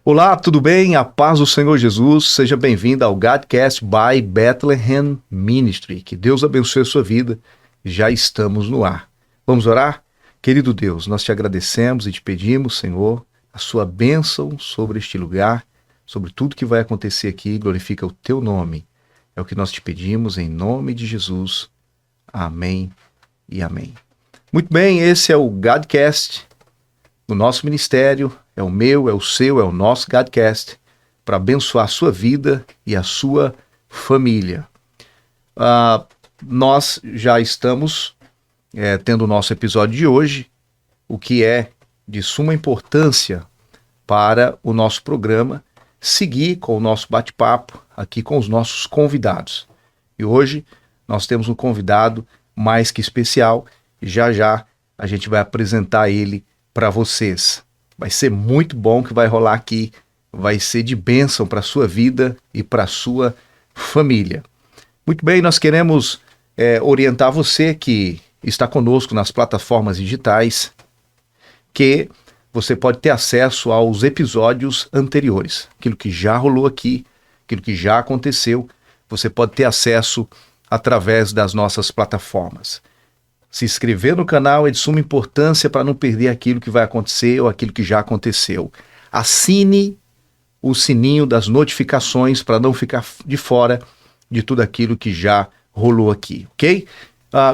Olá, tudo bem? A paz do Senhor Jesus. Seja bem-vindo ao Godcast by Bethlehem Ministry. Que Deus abençoe a sua vida. Já estamos no ar. Vamos orar? Querido Deus, nós te agradecemos e te pedimos, Senhor, a sua bênção sobre este lugar, sobre tudo que vai acontecer aqui. Glorifica o teu nome. É o que nós te pedimos em nome de Jesus. Amém e amém. Muito bem, esse é o Godcast, o nosso ministério. É o meu, é o seu, é o nosso Godcast, para abençoar a sua vida e a sua família. Nós já estamos tendo o nosso episódio de hoje, o que é de suma importância para o nosso programa seguir com o nosso bate-papo aqui com os nossos convidados. E hoje nós temos um convidado mais que especial e já a gente vai apresentar ele para vocês. Vai ser muito bom o que vai rolar aqui, vai ser de bênção para a sua vida e para a sua família. Muito bem, nós queremos orientar você que está conosco nas plataformas digitais, que você pode ter acesso aos episódios anteriores. Aquilo que já rolou aqui, aquilo que já aconteceu, você pode ter acesso através das nossas plataformas. Se inscrever no canal é de suma importância para não perder aquilo que vai acontecer ou aquilo que já aconteceu. Assine o sininho das notificações para não ficar de fora de tudo aquilo que já rolou aqui, ok?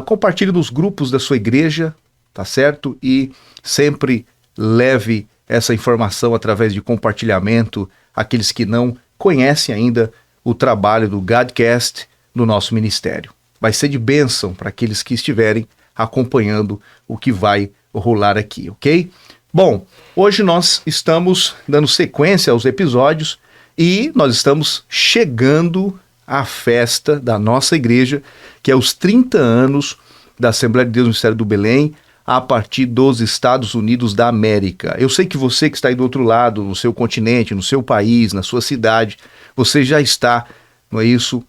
Compartilhe nos grupos da sua igreja, tá certo? E sempre leve essa informação através de compartilhamento àqueles que não conhecem ainda o trabalho do Godcast no nosso ministério. Vai ser de bênção para aqueles que estiverem acompanhando o que vai rolar aqui, ok? Bom, hoje nós estamos dando sequência aos episódios e nós estamos chegando à festa da nossa igreja, que é os 30 anos da Assembleia de Deus no Ministério do Belém, a partir dos Estados Unidos da América. Eu sei que você que está aí do outro lado, no seu continente, no seu país, na sua cidade, você já está, não é isso,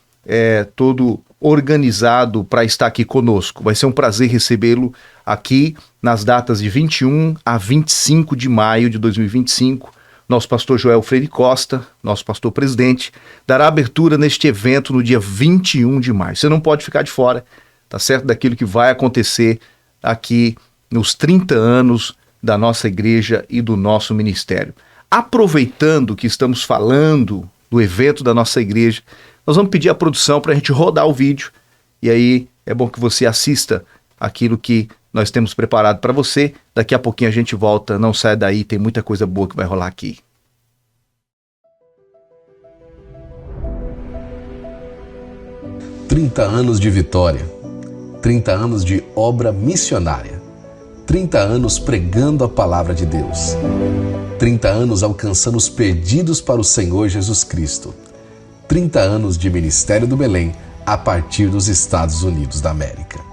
todo organizado para estar aqui conosco. Vai ser um prazer recebê-lo aqui nas datas de 21 a 25 de maio de 2025. Nosso pastor Joel Freire Costa, nosso pastor presidente, dará abertura neste evento no dia 21 de maio. Você não pode ficar de fora, tá certo? Daquilo que vai acontecer aqui nos 30 anos da nossa igreja e do nosso ministério. Aproveitando que estamos falando do evento da nossa igreja, nós vamos pedir à produção para a gente rodar o vídeo e aí é bom que você assista aquilo que nós temos preparado para você. Daqui a pouquinho a gente volta, não saia daí, tem muita coisa boa que vai rolar aqui. "30 anos de vitória, 30 anos de obra missionária, 30 anos pregando a palavra de Deus, 30 anos alcançando os perdidos para o Senhor Jesus Cristo, 30 anos de Ministério do Belém a partir dos Estados Unidos da América."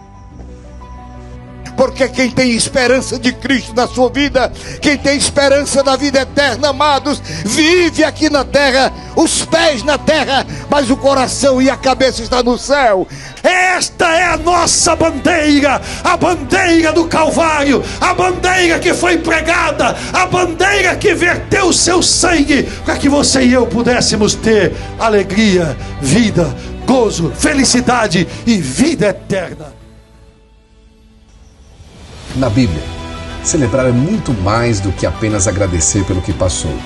Porque quem tem esperança de Cristo na sua vida, quem tem esperança da vida eterna, amados, vive aqui na terra, os pés na terra, mas o coração e a cabeça está no céu. Esta é a nossa bandeira, a bandeira do Calvário, a bandeira que foi pregada, a bandeira que verteu o seu sangue, para que você e eu pudéssemos ter alegria, vida, gozo, felicidade e vida eterna. Na Bíblia, celebrar é muito mais do que apenas agradecer pelo que passou.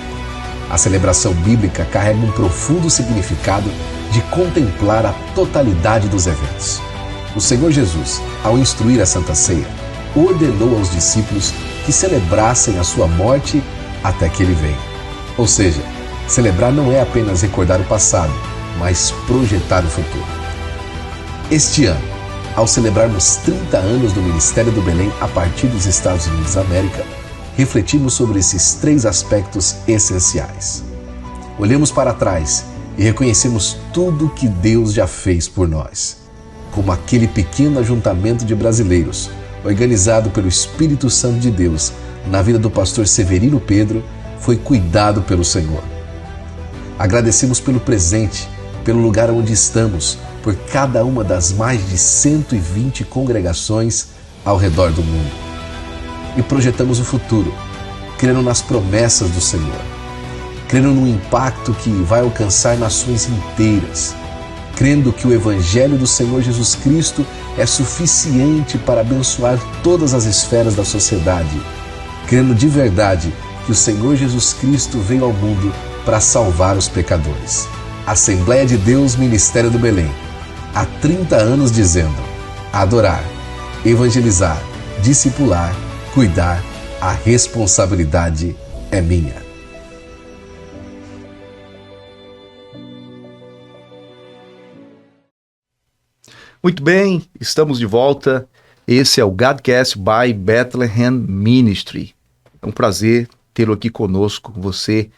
A celebração bíblica carrega um profundo significado de contemplar a totalidade dos eventos. O Senhor Jesus, ao instruir a Santa Ceia, ordenou aos discípulos que celebrassem a sua morte até que ele venha. Ou seja, celebrar não é apenas recordar o passado, mas projetar o futuro. Este ano, ao celebrarmos 30 anos do Ministério do Belém a partir dos Estados Unidos da América, refletimos sobre esses 3 aspectos essenciais. Olhamos para trás e reconhecemos tudo que Deus já fez por nós, como aquele pequeno ajuntamento de brasileiros, organizado pelo Espírito Santo de Deus na vida do pastor Severino Pedro, foi cuidado pelo Senhor. Agradecemos pelo presente, pelo lugar onde estamos, por cada uma das mais de 120 congregações ao redor do mundo. E projetamos o futuro, crendo nas promessas do Senhor. crendo no impacto que vai alcançar nações inteiras, crendo que o Evangelho do Senhor Jesus Cristo é suficiente para abençoar todas as esferas da sociedade, crendo de verdade que o Senhor Jesus Cristo veio ao mundo para salvar os pecadores. Assembleia de Deus, Ministério do Belém, há 30 anos dizendo: adorar, evangelizar, discipular, cuidar, a responsabilidade é minha. Muito bem, estamos de volta. Esse é o Godcast by Bethlehem Ministry. É um prazer tê-lo aqui conosco, você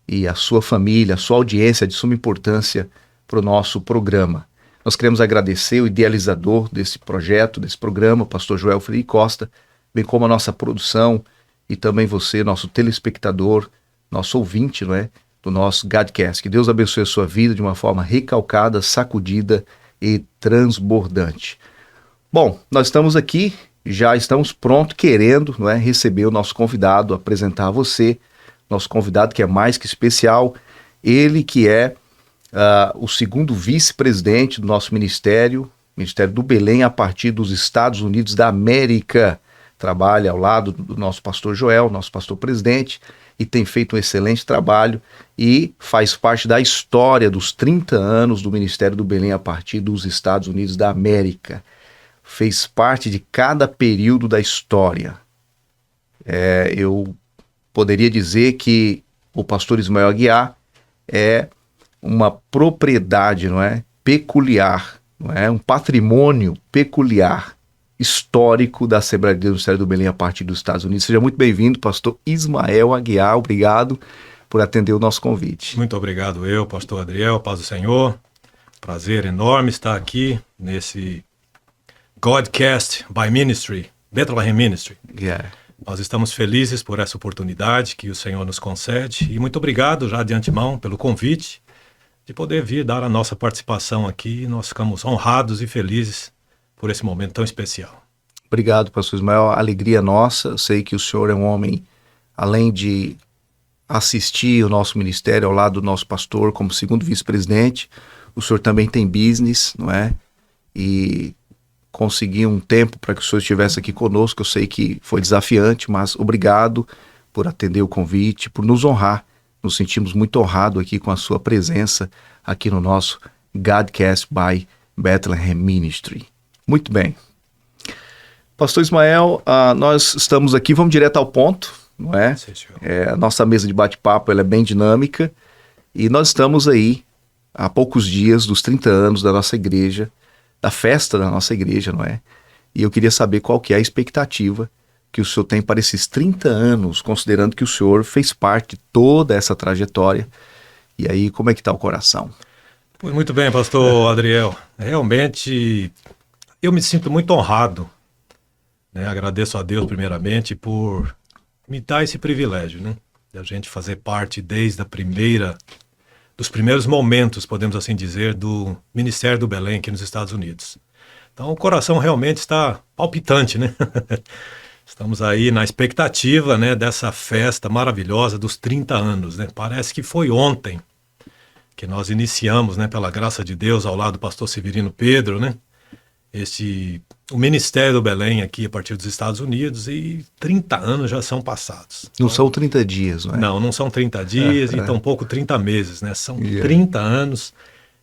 e a sua família, a sua audiência de suma importância para o nosso programa. Nós queremos agradecer o idealizador desse projeto, desse programa, o pastor Joel Freire Costa, bem como a nossa produção e também você, nosso telespectador, nosso ouvinte, não é, do nosso Godcast. Que Deus abençoe a sua vida de uma forma recalcada, sacudida e transbordante. Bom, nós estamos aqui, já estamos prontos, querendo, não é, receber o nosso convidado, apresentar a você, nosso convidado que é mais que especial, ele que é o segundo vice-presidente do nosso Ministério do Belém, a partir dos Estados Unidos da América. Trabalha ao lado do nosso pastor Joel, nosso pastor presidente, e tem feito um excelente trabalho e faz parte da história dos 30 anos do Ministério do Belém a partir dos Estados Unidos da América. Fez parte de cada período da história. Eu poderia dizer que o pastor Ismael Aguiar é uma propriedade, não é, peculiar, não é, um patrimônio peculiar, histórico da Assembleia de Deus do Ministério do Belém a partir dos Estados Unidos. Seja muito bem-vindo, pastor Ismael Aguiar. Obrigado por atender o nosso convite. Muito obrigado pastor Adriel, paz do Senhor. Prazer enorme estar aqui nesse Godcast by Ministry, Bethlehem Ministry. Yeah. Nós estamos felizes por essa oportunidade que o Senhor nos concede e muito obrigado já de antemão pelo convite de poder vir dar a nossa participação aqui. Nós ficamos honrados e felizes por esse momento tão especial. Obrigado, pastor Ismael. A alegria nossa. Eu sei que o senhor é um homem, além de assistir o nosso ministério ao lado do nosso pastor como segundo vice-presidente, o senhor também tem business, não é? E conseguir um tempo para que o senhor estivesse aqui conosco. Eu sei que foi desafiante, mas obrigado por atender o convite, por nos honrar. Nos sentimos muito honrados aqui com a sua presença aqui no nosso Godcast by Bethlehem Ministry. Muito bem. Pastor Ismael, nós estamos aqui, vamos direto ao ponto, não é? Sim, senhor. A nossa mesa de bate-papo ela é bem dinâmica e nós estamos aí há poucos dias dos 30 anos da nossa igreja, da festa da nossa igreja, não é? E eu queria saber qual que é a expectativa que o senhor tem para esses 30 anos, considerando que o senhor fez parte de toda essa trajetória. E aí, como é que está o coração? Muito bem, pastor Adriel. Realmente, eu me sinto muito honrado, né? Agradeço a Deus, primeiramente, por me dar esse privilégio, né? De a gente fazer parte desde dos primeiros momentos, podemos assim dizer, do Ministério do Belém aqui nos Estados Unidos. Então, o coração realmente está palpitante, né? Estamos aí na expectativa, né, dessa festa maravilhosa dos 30 anos, né? Parece que foi ontem que nós iniciamos, né, pela graça de Deus, ao lado do pastor Severino Pedro, né? O Ministério do Belém aqui a partir dos Estados Unidos, e 30 anos já são passados. Não são 30 dias, não é? Não são 30 dias e tampouco 30 meses, né? São 30 anos.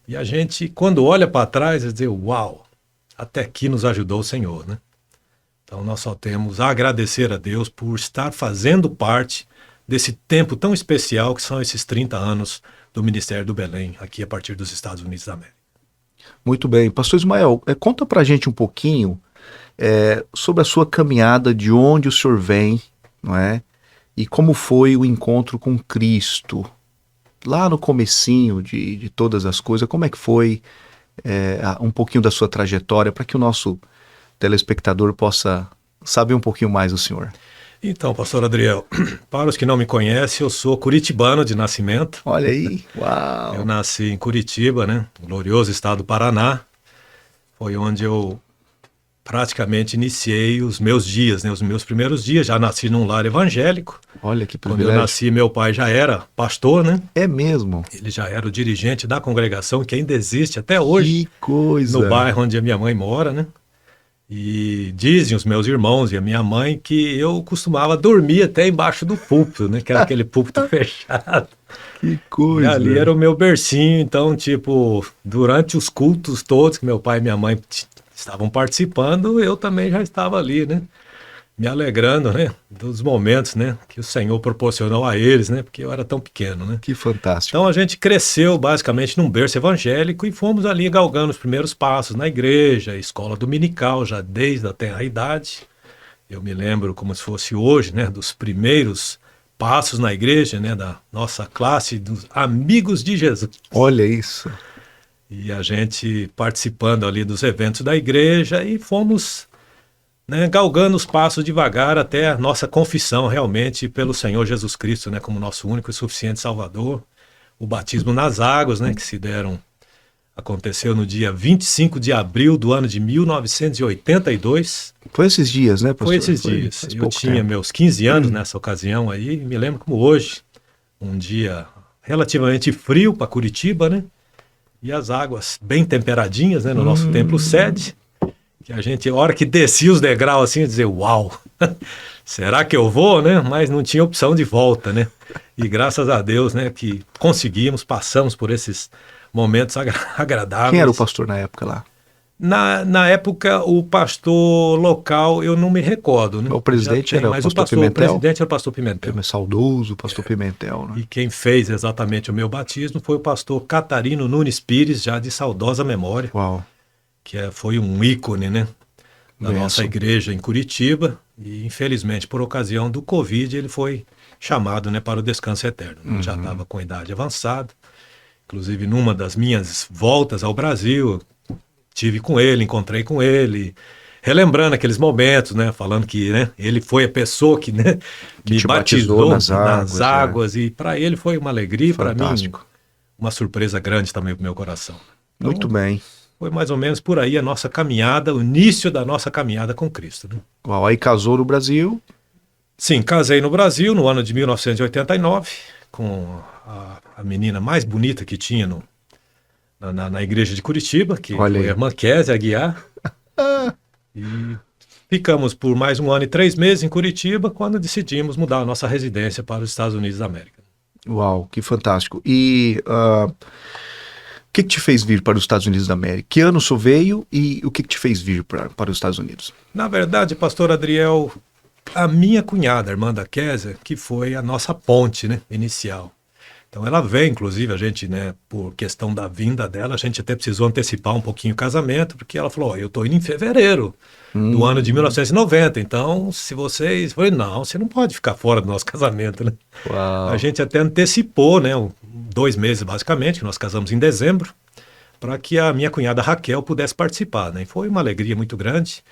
E a gente, quando olha para trás, vai dizer, uau, até aqui nos ajudou o Senhor, né? Então nós só temos a agradecer a Deus por estar fazendo parte desse tempo tão especial que são esses 30 anos do Ministério do Belém, aqui a partir dos Estados Unidos da América. Muito bem. Pastor Ismael, conta pra gente um pouquinho sobre a sua caminhada, de onde o senhor vem, não é? E como foi o encontro com Cristo, lá no comecinho de todas as coisas, como é que foi um pouquinho da sua trajetória, para que o nosso telespectador possa saber um pouquinho mais do senhor. Então, pastor Adriel, para os que não me conhecem, eu sou curitibano de nascimento. Olha aí, uau! Eu nasci em Curitiba, né? Glorioso estado do Paraná. Foi onde eu praticamente iniciei os meus dias, né? Os meus primeiros dias. Já nasci num lar evangélico. Olha que Quando privilégio. eu nasci, meu pai já era pastor, né? É mesmo? Ele já era o dirigente da congregação, que ainda existe até hoje, Que coisa. no bairro onde a minha mãe mora, né? E dizem os meus irmãos e a minha mãe que eu costumava dormir até embaixo do púlpito, né? Que era aquele púlpito fechado. Que E coisa. ali era o meu bercinho, então, tipo, durante os cultos todos que meu pai e minha mãe estavam participando, eu também já estava ali, né? Me alegrando, né? Dos momentos, né? Que o Senhor proporcionou a eles, né? Porque eu era tão pequeno, né? Que fantástico. Então a gente cresceu basicamente num berço evangélico e fomos ali galgando os primeiros passos na igreja, escola dominical, já desde a tenra idade. Eu me lembro como se fosse hoje, né? Dos primeiros passos na igreja, né? Da nossa classe dos amigos de Jesus. Olha isso. E a gente participando ali dos eventos da igreja e fomos, né, galgando os passos devagar até a nossa confissão realmente pelo Senhor Jesus Cristo, né, como nosso único e suficiente Salvador. O batismo nas águas, né, que aconteceu no dia 25 de abril do ano de 1982. Foi esses dias, né, pastor? Foi esses dias. Faz Eu pouco tinha tempo. meus 15 anos nessa ocasião aí, me lembro como hoje, um dia relativamente frio para Curitiba, né? E as águas bem temperadinhas, né, no nosso templo sede. Que a gente, a hora que descia os degraus assim, dizer, uau, será que eu vou, né? Mas não tinha opção de volta, né? E graças a Deus, né, que conseguimos, passamos por esses momentos agradáveis. Quem era o pastor na época lá? Na época, o pastor local, eu não me recordo, né? O presidente era o mas pastor o Pimentel? presidente era o pastor Pimentel. Saudoso pastor Pimentel, né? E quem fez exatamente o meu batismo foi o pastor Catarino Nunes Pires, já de saudosa memória. Uau. Que foi um ícone, né, da Benção. nossa igreja em Curitiba, e infelizmente por ocasião do Covid ele foi chamado, né, para o descanso eterno. Ele já estava com idade avançada, inclusive numa das minhas voltas ao Brasil, tive com ele, encontrei com ele, relembrando aqueles momentos, né, falando que, né, ele foi a pessoa que, né, Que me te batizou batizou nas águas, e para ele foi uma alegria, para mim Fantástico. uma surpresa grande também para o meu coração. Então, Muito bem. foi mais ou menos por aí a nossa caminhada, o início da nossa caminhada com Cristo, né? Uau, aí casou no Brasil. Sim, casei no Brasil no ano de 1989 com a menina mais bonita que tinha na igreja de Curitiba, que Olha foi aí. a irmã Kézia Aguiar. E ficamos por mais 1 ano e 3 meses em Curitiba quando decidimos mudar a nossa residência para os Estados Unidos da América. Uau, que fantástico. E o que te fez vir para os Estados Unidos da América? Que ano o senhor veio e o que te fez vir para os Estados Unidos? Na verdade, pastor Adriel, a minha cunhada, a irmã da Kézia, que foi a nossa ponte, né, inicial. Então ela veio, inclusive, a gente, né, por questão da vinda dela, a gente até precisou antecipar um pouquinho o casamento, porque ela falou, eu tô indo em fevereiro do ano de 1990, então se vocês... Eu falei, não, você não pode ficar fora do nosso casamento, né? Uau. A gente até antecipou, né, 2 meses basicamente, que nós casamos em dezembro, para que a minha cunhada Raquel pudesse participar, né? E foi uma alegria muito grande.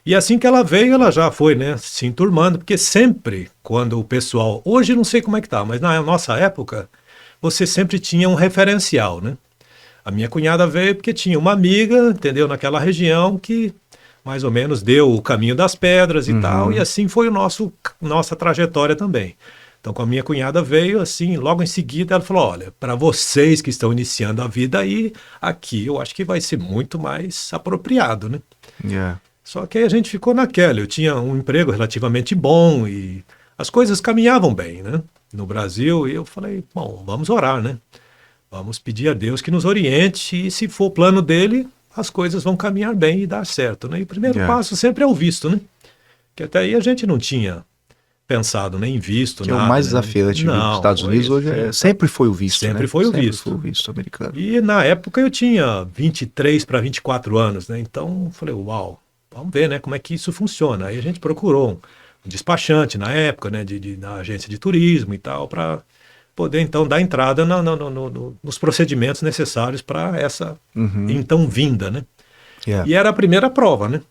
E assim que ela veio, ela já foi, né, se enturmando, porque sempre quando o pessoal... Hoje não sei como é que tá, mas na nossa época, você sempre tinha um referencial, né? A minha cunhada veio porque tinha uma amiga, entendeu, naquela região que mais ou menos deu o caminho das pedras e tal, e assim foi nossa trajetória também. Então, com a minha cunhada veio, assim, logo em seguida ela falou, olha, para vocês que estão iniciando a vida aí, aqui eu acho que vai ser muito mais apropriado, né? Yeah. Só que aí a gente ficou naquela, eu tinha um emprego relativamente bom e as coisas caminhavam bem, né? No Brasil, e eu falei, bom, vamos orar, né? Vamos pedir a Deus que nos oriente e se for o plano dele, as coisas vão caminhar bem e dar certo, né? E o primeiro passo sempre é o visto, né? Que até aí a gente não tinha pensado nem em visto, Que nada, é o mais né? desafiante vir para os Estados foi Unidos hoje. Sempre foi o visto, Sempre né? foi o Sempre visto. foi o visto americano. E na época eu tinha 23 para 24 anos, né? Então eu falei, uau, vamos ver, né, como é que isso funciona. Aí a gente procurou um despachante na época, né, na agência de turismo e tal, para poder então dar entrada nos procedimentos necessários para essa então vinda, né? Yeah. E era a primeira prova, né?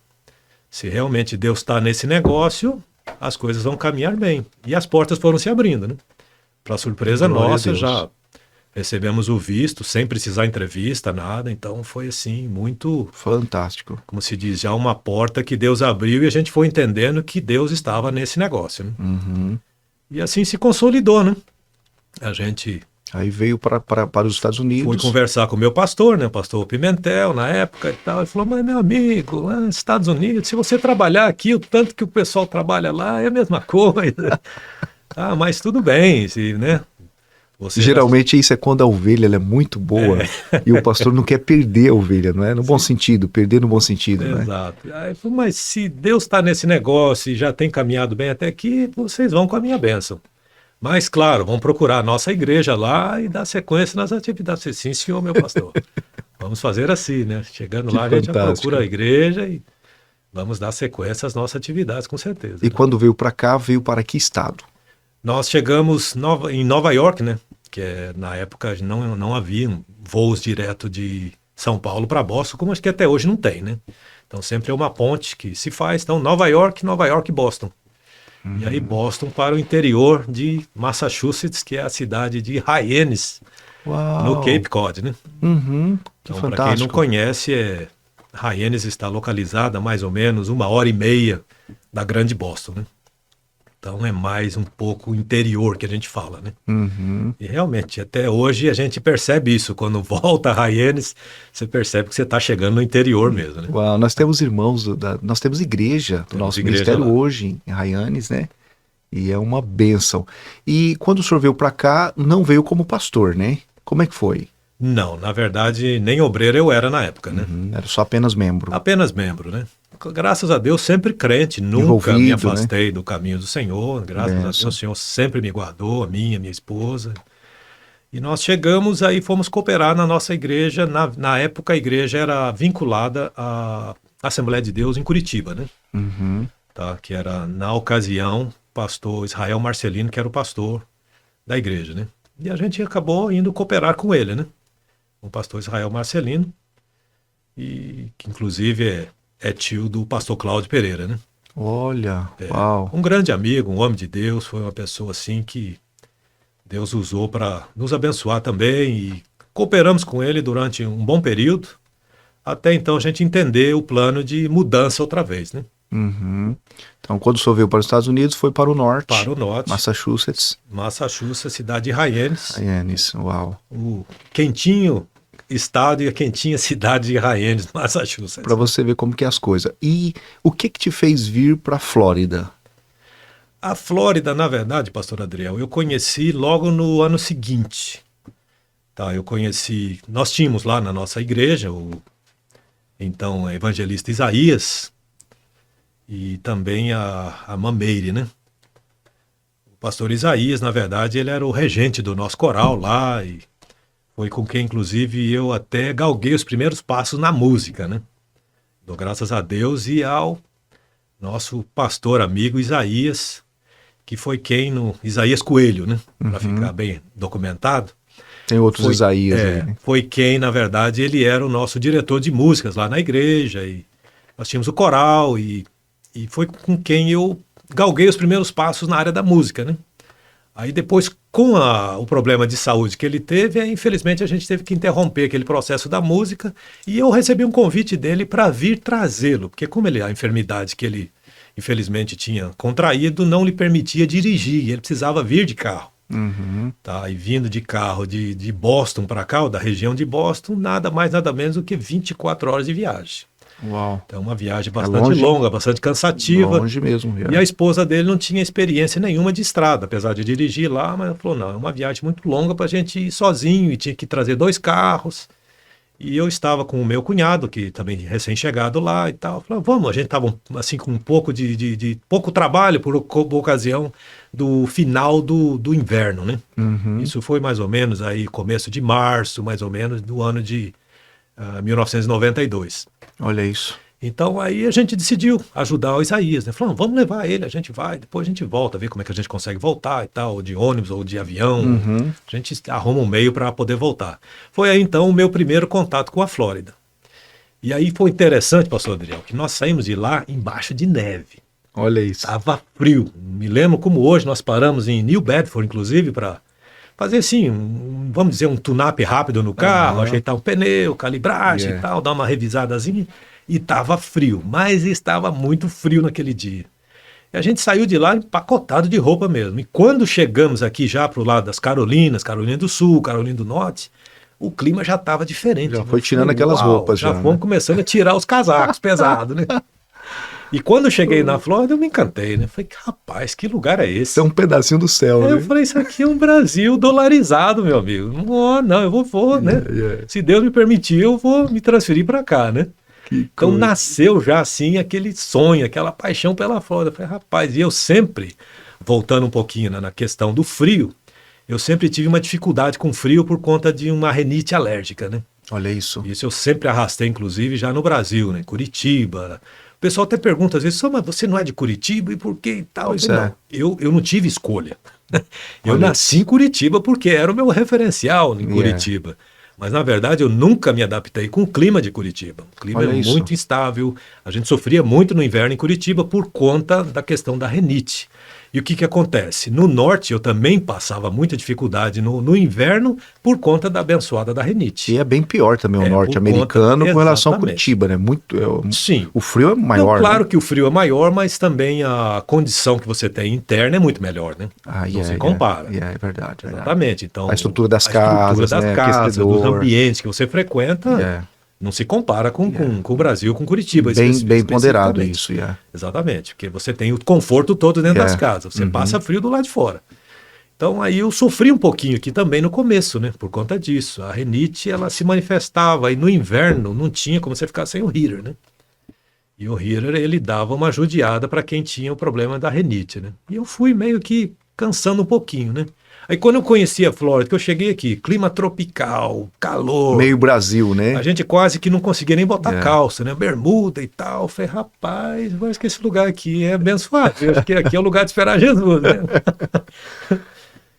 Se realmente Deus está nesse negócio, as coisas vão caminhar bem. E as portas foram se abrindo, né? Para surpresa Glória a nossa, Deus. já recebemos o visto, sem precisar entrevista, nada. Então foi assim, muito, Fantástico. como se diz, já uma porta que Deus abriu e a gente foi entendendo que Deus estava nesse negócio, né? Uhum. E assim se consolidou, né? A gente Aí veio para os Estados foi Unidos. conversar com o meu pastor, né? O pastor Pimentel, na época e tal. Ele falou, mas meu amigo, lá nos Estados Unidos, se você trabalhar aqui, o tanto que o pessoal trabalha lá é a mesma coisa. Ah, mas tudo bem, se, né? Você Geralmente isso é quando a ovelha ela é muito boa e o pastor não quer perder a ovelha, não é? No bom sentido, perder no bom sentido, né? Exato. Aí, eu falei, mas se Deus está nesse negócio e já tem caminhado bem até aqui, vocês vão com a minha bênção. Mas, claro, vão procurar a nossa igreja lá e dar sequência nas atividades. Eu falei, sim, senhor, meu pastor. Vamos fazer assim, né? Chegando Que lá, a gente já fantástico. procura a igreja e vamos dar sequência às nossas atividades, com certeza. E né? quando veio para cá, veio para que estado? Nós chegamos em Nova York, né? Que na época não havia voos direto de São Paulo para Boston, como acho que até hoje não tem, né? Então sempre é uma ponte que se faz. Então Nova York e Boston. E aí Boston para o interior de Massachusetts, que é a cidade de Hyannis, Uau! no Cape Cod, né? Uhum, que Então, para quem não fantástico. conhece, Hyannis está localizada a mais ou menos 1h30 da Grande Boston, né? Então é mais um pouco interior que a gente fala, né? Uhum. E realmente, até hoje a gente percebe isso. Quando volta a Hyannis, você percebe que você está chegando no interior mesmo, né? Uau, nós temos irmãos, nós temos igreja do Temos nosso igreja ministério lá. hoje em Hyannis, né? E é uma bênção. E quando o senhor veio para cá, não veio como pastor, né? Como é que foi? Não, na verdade, nem obreiro eu era na época, né? Era só apenas membro. Apenas membro, né? Graças a Deus, sempre crente, nunca Envolvido, me né? afastei do caminho do Senhor. Graças a Deus, Benção. o Senhor sempre me guardou, a minha esposa. E nós chegamos aí, fomos cooperar na nossa igreja. Na época, a igreja era vinculada à Assembleia de Deus em Curitiba, né? Uhum. Tá? Que era, na ocasião, pastor Israel Marcelino, que era o pastor da igreja, né? E a gente acabou indo cooperar com ele, né? O pastor Israel Marcelino, e que inclusive é tio do pastor Cláudio Pereira, né? Olha, uau. Um grande amigo, um homem de Deus, foi uma pessoa assim que Deus usou para nos abençoar também e cooperamos com ele durante um bom período, até então a gente entender o plano de mudança outra vez, né? Uhum. Então, quando o senhor veio para os Estados Unidos, foi para o norte, Para o norte, Massachusetts, cidade de Hyannis, Hyannis, uau. o quentinho estado e a quentinha cidade de Hyannis, Massachusetts. Para você ver como que é as coisas. E o que te fez vir para a Flórida? A Flórida, na verdade, pastor Adriel, eu conheci logo no ano seguinte. Tá, nós tínhamos lá na nossa igreja o então evangelista Isaías e também a Mameire, né? O pastor Isaías, na verdade, ele era o regente do nosso coral lá e foi com quem, inclusive, eu até galguei os primeiros passos na música, né? Dou graças a Deus e ao nosso pastor amigo Isaías, que foi Isaías Coelho, né? Para ficar bem documentado. Tem outros Isaías aí, né? Foi quem, na verdade, ele era o nosso diretor de músicas lá na igreja e nós tínhamos o coral e foi com quem eu galguei os primeiros passos na área da música, né? Aí depois, com o problema de saúde que ele teve, infelizmente a gente teve que interromper aquele processo da música e eu recebi um convite dele para vir trazê-lo, porque como a enfermidade que ele infelizmente tinha contraído não lhe permitia dirigir, ele precisava vir de carro. Uhum. Tá? E vindo de carro de Boston para cá, ou da região de Boston, nada mais nada menos do que 24 horas de viagem. Uau. Então uma viagem bastante longe. longa, bastante cansativa. Longe mesmo. E a esposa dele não tinha experiência nenhuma de estrada, apesar de dirigir lá, mas ela falou, não, é uma viagem muito longa para a gente ir sozinho e tinha que trazer 2 carros. E eu estava com o meu cunhado, que também recém-chegado lá e tal. Falei, vamos, a gente estava assim com um pouco de pouco trabalho por ocasião do final do inverno, né? Uhum. Isso foi mais ou menos aí começo de março, mais ou menos, do ano de 1992. Olha isso. Então aí a gente decidiu ajudar o Isaías, né? Falando, vamos levar ele, a gente vai, depois a gente volta, ver como é que a gente consegue voltar e tal, ou de ônibus ou de avião. Uhum. A gente arruma um meio para poder voltar. Foi aí então o meu primeiro contato com a Flórida. E aí foi interessante, pastor Adriel, que nós saímos de lá embaixo de neve. Olha isso. Estava frio. Me lembro como hoje nós paramos em New Bedford, inclusive, para fazer assim, vamos dizer, um tune-up rápido no carro, ajeitar o pneu, calibragem e tal, dar uma revisadazinha. E estava frio, mas estava muito frio naquele dia. E a gente saiu de lá empacotado de roupa mesmo. E quando chegamos aqui já para o lado das Carolinas, Carolina do Sul, Carolina do Norte, o clima já estava diferente. Já foi tirando aquelas roupas. Já fomos começando a tirar os casacos pesados, né? E quando eu cheguei na Flórida, eu me encantei, né? Falei, rapaz, que lugar é esse? É um pedacinho do céu, né? Eu falei, isso aqui é um Brasil dolarizado, meu amigo. Não, eu vou, né? Se Deus me permitir, eu vou me transferir para cá, né? Então nasceu já assim aquele sonho, aquela paixão pela Flórida. Eu falei, rapaz, e eu sempre, voltando um pouquinho na questão do frio, eu sempre tive uma dificuldade com frio por conta de uma rinite alérgica, né? Olha isso. Isso eu sempre arrastei, inclusive, já no Brasil, né? Curitiba. O pessoal até pergunta às vezes, mas você não é de Curitiba e por que e tal? Pois Não, eu não tive escolha. Eu nasci em Curitiba porque era o meu referencial em Curitiba. Mas, na verdade, eu nunca me adaptei com o clima de Curitiba. O clima é muito instável. A gente sofria muito no inverno em Curitiba por conta da questão da rinite. E o que acontece? No norte, eu também passava muita dificuldade no inverno por conta da abençoada da rinite. E é bem pior também o norte-americano com relação a Curitiba, né? Sim. O frio é maior. Claro que o frio é maior, mas também a condição que você tem interna é muito melhor, né? Não se compara. É verdade. Exatamente. Então, a estrutura das casas, dos ambientes que você frequenta... Não se compara com o Brasil, com Curitiba. Bem ponderado isso. Exatamente, porque você tem o conforto todo dentro das casas. Você passa frio do lado de fora. Então aí eu sofri um pouquinho aqui também no começo, né? Por conta disso. A rinite, ela se manifestava e no inverno não tinha como você ficar sem o heater, né? E o heater, ele dava uma judiada para quem tinha o problema da rinite, né? E eu fui meio que cansando um pouquinho, né? Aí quando eu conheci a Flórida, que eu cheguei aqui, clima tropical, calor. Meio Brasil, né? A gente quase que não conseguia nem botar calça, né? Bermuda e tal. Eu falei, rapaz, eu acho que esse lugar aqui é abençoado. Eu acho que aqui é o lugar de esperar Jesus, né?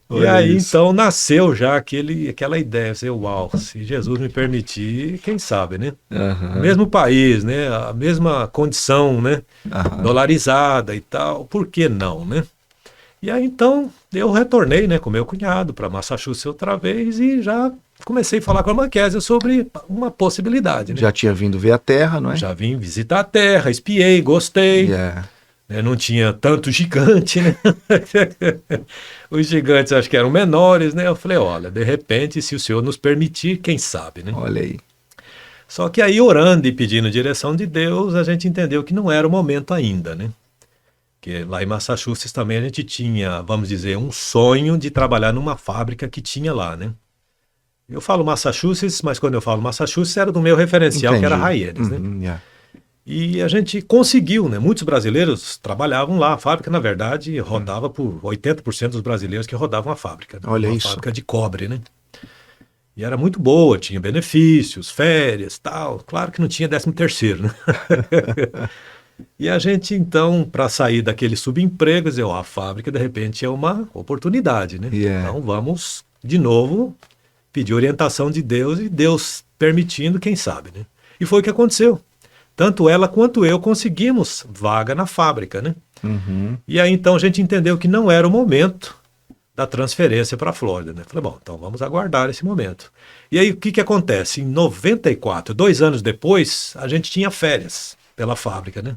E aí, então, nasceu já aquela ideia. Eu falei, uau, se Jesus me permitir, quem sabe, né? O mesmo país, né? A mesma condição, né? Dolarizada e tal. Por que não, né? E aí, então, eu retornei, né, com meu cunhado para Massachusetts outra vez e já comecei a falar com a Mankésia sobre uma possibilidade, né? Já tinha vindo ver a terra, não é? Já vim visitar a terra, espiei, gostei. Né, não tinha tanto gigante, né? Os gigantes acho que eram menores, né? Eu falei, olha, de repente, se o senhor nos permitir, quem sabe, né? Olha aí. Só que aí, orando e pedindo direção de Deus, a gente entendeu que não era o momento ainda, né? Porque lá em Massachusetts também a gente tinha, vamos dizer, um sonho de trabalhar numa fábrica que tinha lá, né? Eu falo Massachusetts, mas quando eu falo Massachusetts era do meu referencial, que era Hyannis, né? E a gente conseguiu, né? Muitos brasileiros trabalhavam lá. A fábrica, na verdade, rodava por 80% dos brasileiros que rodavam a fábrica. Né? Olha uma isso. Fábrica de cobre, né? E era muito boa, tinha benefícios, férias, tal. Claro que não tinha 13º, né? E a gente, então, para sair daquele subemprego, dizer, a fábrica, de repente, é uma oportunidade, né? Então, vamos, de novo, pedir orientação de Deus e Deus permitindo, quem sabe, né? E foi o que aconteceu. Tanto ela quanto eu conseguimos vaga na fábrica, né? E aí, então, a gente entendeu que não era o momento da transferência para a Flórida, né? Falei, bom, então vamos aguardar esse momento. E aí, o que acontece? Em 94, 2 anos depois, a gente tinha férias pela fábrica, né?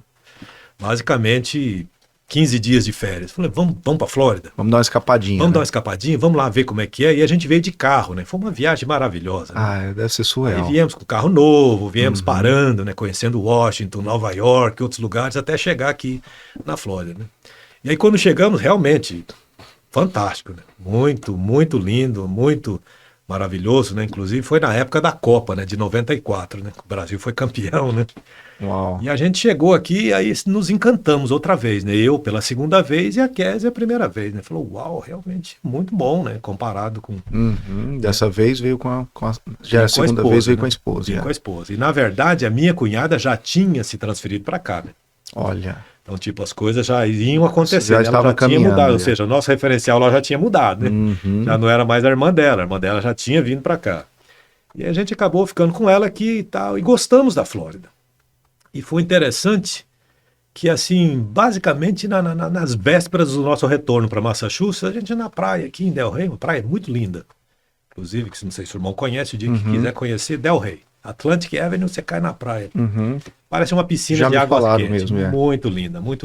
Basicamente 15 dias de férias. Falei, vamos para a Flórida. Vamos dar uma escapadinha. Vamos dar uma escapadinha, vamos lá ver como é que é. E a gente veio de carro, né? Foi uma viagem maravilhosa. Né? Deve ser surreal. E viemos com carro novo, viemos parando, né? Conhecendo Washington, Nova York, outros lugares, até chegar aqui na Flórida, né? E aí quando chegamos, realmente, fantástico, né? Muito, muito lindo, muito maravilhoso, né? Inclusive foi na época da Copa, né? De 94, né? O Brasil foi campeão, né? Uau. E a gente chegou aqui e aí nos encantamos outra vez, né? Eu pela segunda vez e a Kézia a primeira vez, né? Falou, uau, realmente muito bom, né? Comparado com... Dessa vez veio com a já a segunda vez veio com a esposa. Com a esposa. E na verdade a minha cunhada já tinha se transferido para cá, né? Olha. Então, tipo, as coisas já iam acontecer. Já ela já tinha mudado, ou seja, o nosso referencial lá já tinha mudado, né? Já não era mais a irmã dela já tinha vindo para cá. E a gente acabou ficando com ela aqui e tal, e gostamos da Flórida. E foi interessante que assim, basicamente nas vésperas do nosso retorno para Massachusetts, a gente ia na praia aqui em Delray, uma praia muito linda. Inclusive, que não sei se o irmão conhece, o dia que quiser conhecer, Delray. Atlantic Avenue, você cai na praia. Parece uma piscina de água quente. Mesmo, muito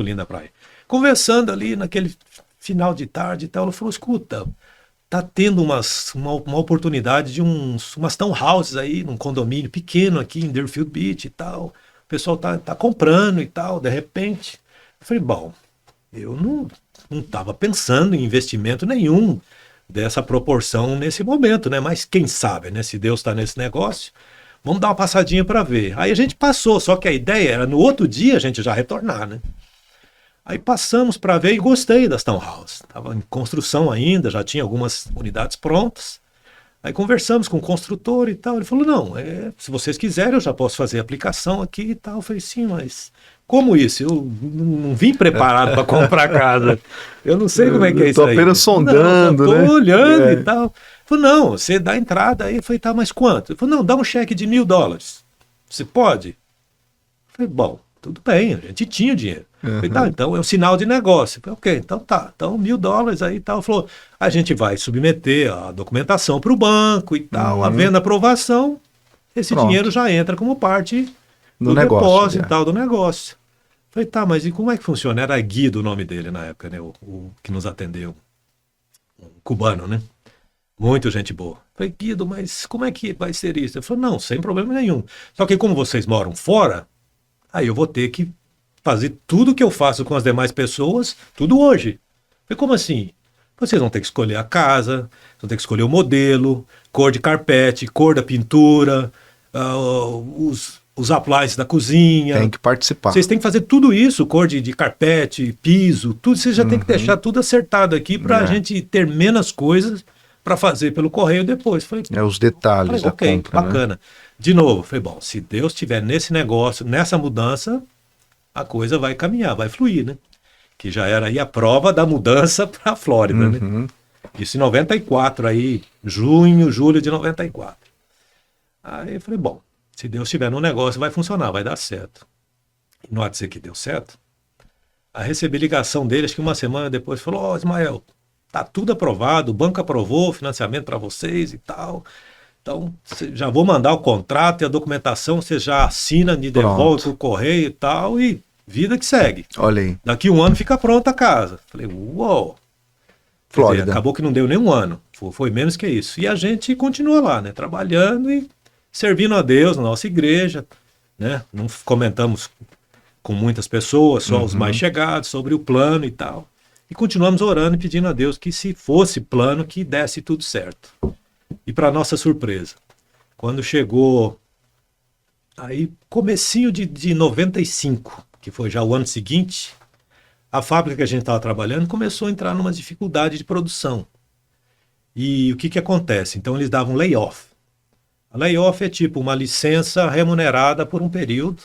linda a praia. Conversando ali naquele final de tarde e tal, ela falou, escuta, tá tendo uma oportunidade de umas townhouses aí, num condomínio pequeno aqui em Deerfield Beach e tal. O pessoal tá comprando e tal, de repente. Eu falei, bom, eu não tava pensando em investimento nenhum dessa proporção nesse momento, né? Mas quem sabe, né? Se Deus está nesse negócio, vamos dar uma passadinha para ver. Aí a gente passou, só que a ideia era no outro dia a gente já retornar, né? Aí passamos para ver e gostei das townhouses. Estava em construção ainda, já tinha algumas unidades prontas. Aí conversamos com o construtor e tal. Ele falou, não, se vocês quiserem eu já posso fazer a aplicação aqui e tal. Eu falei, sim, mas como isso? Eu não vim preparado para comprar casa. Eu não sei como é que é isso aí. Estou apenas sondando, né? Estou olhando e tal. Ele falou, não, você dá a entrada aí. Eu falei, tá, mas quanto? Ele falou, não, dá um cheque de $1.000. Você pode? Eu falei, bom, tudo bem, a gente tinha o dinheiro. Eu falei, tá, então é um sinal de negócio. Eu falei, ok, então tá, então $1.000 aí e tal. Ele falou, a gente vai submeter a documentação para o banco e tal, havendo aprovação, esse dinheiro já entra como parte do negócio, depósito e tal do negócio. Eu falei, tá, mas e como é que funciona? Era Guido o nome dele na época, né? O que nos atendeu. Um cubano, né? Muito gente boa. Eu falei, Guido, mas como é que vai ser isso? Ele falou, não, sem problema nenhum. Só que como vocês moram fora, aí eu vou ter que fazer tudo que eu faço com as demais pessoas, tudo hoje. Eu falei, como assim? Vocês vão ter que escolher a casa, vão ter que escolher o modelo, cor de carpete, cor da pintura, os appliances da cozinha. Tem que participar. Vocês têm que fazer tudo isso, cor de carpete, piso, tudo. Vocês já têm que deixar tudo acertado aqui para a gente ter menos coisas para fazer pelo correio depois. Falei, os detalhes da ok, compra, bacana. Né? De novo, falei, bom, se Deus estiver nesse negócio, nessa mudança, a coisa vai caminhar, vai fluir, né? Que já era aí a prova da mudança para a Flórida, né? Isso em 94, aí, julho de 94. Aí eu falei, bom, se Deus estiver no negócio, vai funcionar, vai dar certo. E não há de ser que deu certo. Aí recebi ligação dele, acho que uma semana depois, falou, ó, Ismael, tá tudo aprovado, o banco aprovou o financiamento para vocês e tal. Então, já vou mandar o contrato e a documentação, você já assina, me devolve pro correio e tal, e vida que segue. Olha aí. Daqui 1 ano fica pronta a casa. Falei, uou! Flórida. Dizer, acabou que não deu nem 1 ano, foi menos que isso. E a gente continua lá, né, trabalhando e servindo a Deus na nossa igreja, né? Não comentamos com muitas pessoas, só os mais chegados, sobre o plano e tal. E continuamos orando e pedindo a Deus que, se fosse plano, que desse tudo certo. E para nossa surpresa, quando chegou aí comecinho de 95, que foi já o ano seguinte, a fábrica que a gente estava trabalhando começou a entrar numa dificuldade de produção. E o que acontece? Então eles davam layoff. A layoff é tipo uma licença remunerada por um período,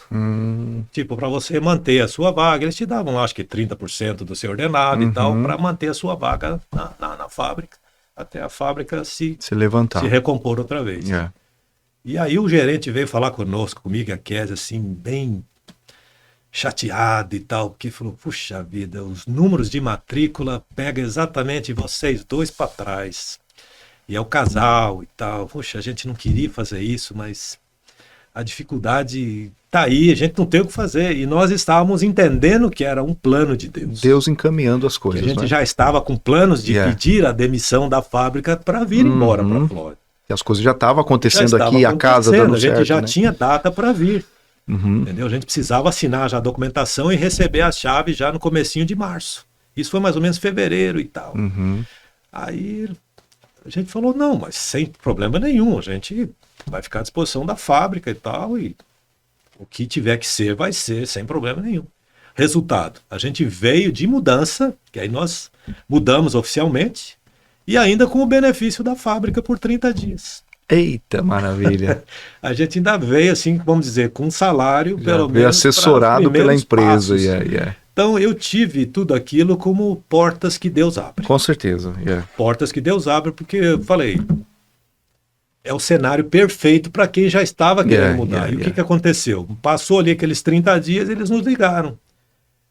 tipo para você manter a sua vaga. Eles te davam, acho que 30% do seu ordenado e tal, para manter a sua vaga na fábrica, até a fábrica se levantar, se recompor outra vez. E aí o gerente veio falar comigo, a Kézia, assim, bem chateado e tal, porque falou, puxa vida, os números de matrícula pega exatamente vocês dois para trás. E é o casal e tal. Puxa, a gente não queria fazer isso, mas a dificuldade tá aí, a gente não tem o que fazer. E nós estávamos entendendo que era um plano de Deus. Deus encaminhando as coisas. Que a gente já estava com planos de pedir a demissão da fábrica para vir embora para a Flórida. E as coisas já estavam acontecendo aqui, a casa dando certo. A gente já né? tinha data para vir. Entendeu? A gente precisava assinar já a documentação e receber as chaves já no comecinho de março. Isso foi mais ou menos fevereiro e tal. Aí a gente falou, não, mas sem problema nenhum, a gente vai ficar à disposição da fábrica e tal, e o que tiver que ser, vai ser, sem problema nenhum. Resultado, a gente veio de mudança, que aí nós mudamos oficialmente, e ainda com o benefício da fábrica por 30 dias. Eita, maravilha. A gente ainda veio, assim, vamos dizer, com um salário, já pelo veio menos, assessorado pela empresa. Então eu tive tudo aquilo como portas que Deus abre. Com certeza. Portas que Deus abre, porque eu falei, é o cenário perfeito para quem já estava querendo mudar. E o que aconteceu? Passou ali aqueles 30 dias, eles nos ligaram.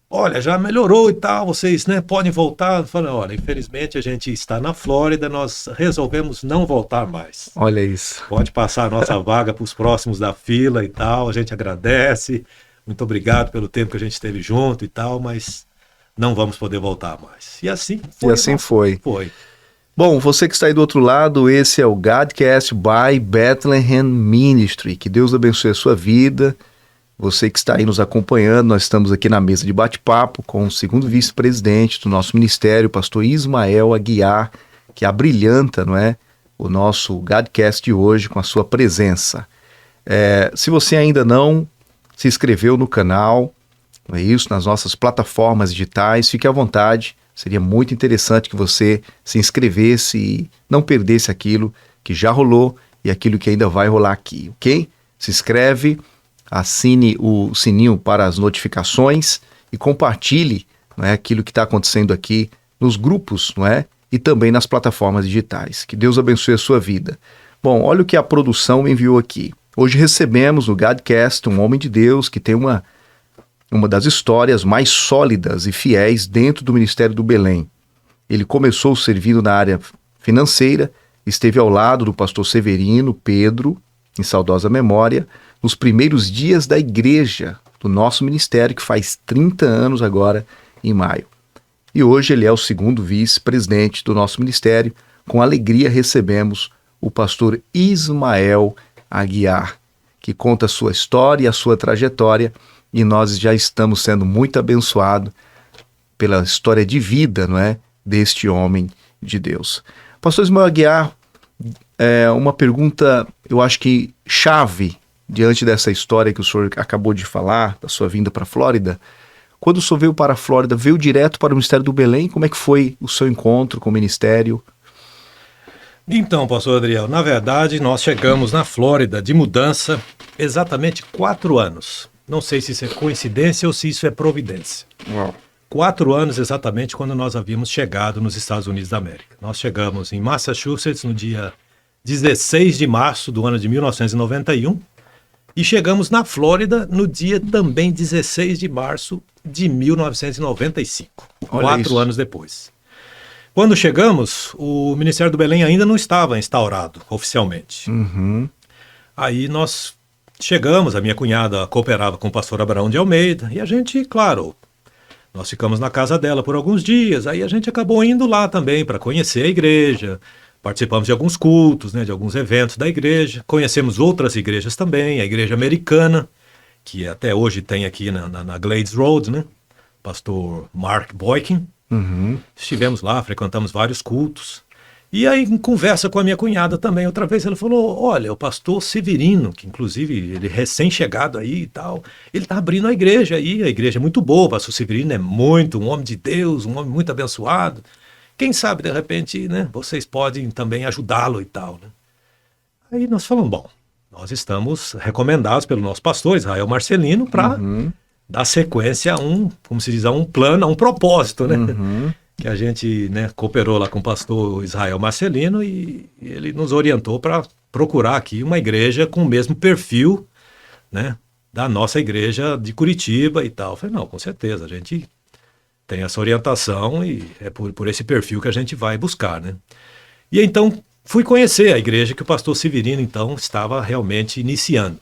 olha, já melhorou e tal, vocês, né, podem voltar. Eu falei, olha, infelizmente a gente está na Flórida, nós resolvemos não voltar mais. Olha isso. Pode passar a nossa vaga para os próximos da fila e tal, a gente agradece, muito obrigado pelo tempo que a gente esteve junto e tal, mas não vamos poder voltar mais. E assim foi. E assim foi. Foi. Bom, você que está aí do outro lado, esse é o Godcast by Bethlehem Ministry. Que Deus abençoe a sua vida. Você que está aí nos acompanhando, nós estamos aqui na mesa de bate-papo com o segundo vice-presidente do nosso ministério, o pastor Ismael Aguiar, que abrilhanta, não é, o nosso Godcast de hoje com a sua presença. Se você ainda não se inscreveu no canal, não é isso, nas nossas plataformas digitais, fique à vontade. Seria muito interessante que você se inscrevesse e não perdesse aquilo que já rolou e aquilo que ainda vai rolar aqui, ok? Se inscreve, assine o sininho para as notificações e compartilhe, não é, aquilo que está acontecendo aqui nos grupos, não é? E também nas plataformas digitais. Que Deus abençoe a sua vida. Bom, olha o que a produção enviou aqui. Hoje recebemos no Godcast um homem de Deus que tem uma das histórias mais sólidas e fiéis dentro do Ministério do Belém. Ele começou servindo na área financeira, esteve ao lado do pastor Severino Pedro, em saudosa memória, nos primeiros dias da igreja do nosso ministério, que faz 30 anos agora, em maio. E hoje ele é o segundo vice-presidente do nosso ministério. Com alegria recebemos o pastor Ismael Aguiar, que conta a sua história e a sua trajetória, e nós já estamos sendo muito abençoados pela história de vida, não é, deste homem de Deus. Pastor Ismael Aguiar, uma pergunta, eu acho que chave, diante dessa história que o senhor acabou de falar, da sua vinda para a Flórida. Quando o senhor veio para a Flórida, veio direto para o Ministério do Belém? Como é que foi o seu encontro com o ministério? Então, pastor Adriel, na verdade nós chegamos na Flórida de mudança exatamente 4 anos. Não sei se isso é coincidência ou se isso é providência. Uau. 4 anos exatamente quando nós havíamos chegado nos Estados Unidos da América. Nós chegamos em Massachusetts no dia 16 de março do ano de 1991 e chegamos na Flórida no dia também 16 de março de 1995, 4 anos depois. Quando chegamos, o Ministério do Belém ainda não estava instaurado oficialmente. Uhum. Aí nós chegamos, a minha cunhada cooperava com o pastor Abraão de Almeida, e a gente, claro, nós ficamos na casa dela por alguns dias, aí a gente acabou indo lá também para conhecer a igreja, participamos de alguns cultos, né, de alguns eventos da igreja, conhecemos outras igrejas também, a igreja americana, que até hoje tem aqui na Glades Road, né, pastor Mark Boykin. Uhum. Estivemos lá, frequentamos vários cultos. E aí, em conversa com a minha cunhada também, outra vez, ela falou, olha, o pastor Severino, que inclusive ele é recém-chegado aí e tal, ele está abrindo a igreja aí, a igreja é muito boa, o pastor Severino é muito, um homem de Deus, um homem muito abençoado. Quem sabe, de repente, né, vocês podem também ajudá-lo e tal, né? Aí nós falamos, bom, nós estamos recomendados pelo nosso pastor, Israel Marcelino, para dar sequência a como se diz, a um plano, a um propósito, né? Uhum. Que a gente, né, cooperou lá com o pastor Israel Marcelino e ele nos orientou para procurar aqui uma igreja com o mesmo perfil, né, da nossa igreja de Curitiba e tal. Eu falei, não, com certeza, a gente tem essa orientação e é por esse perfil que a gente vai buscar, né? E então fui conhecer a igreja que o pastor Severino, então, estava realmente iniciando.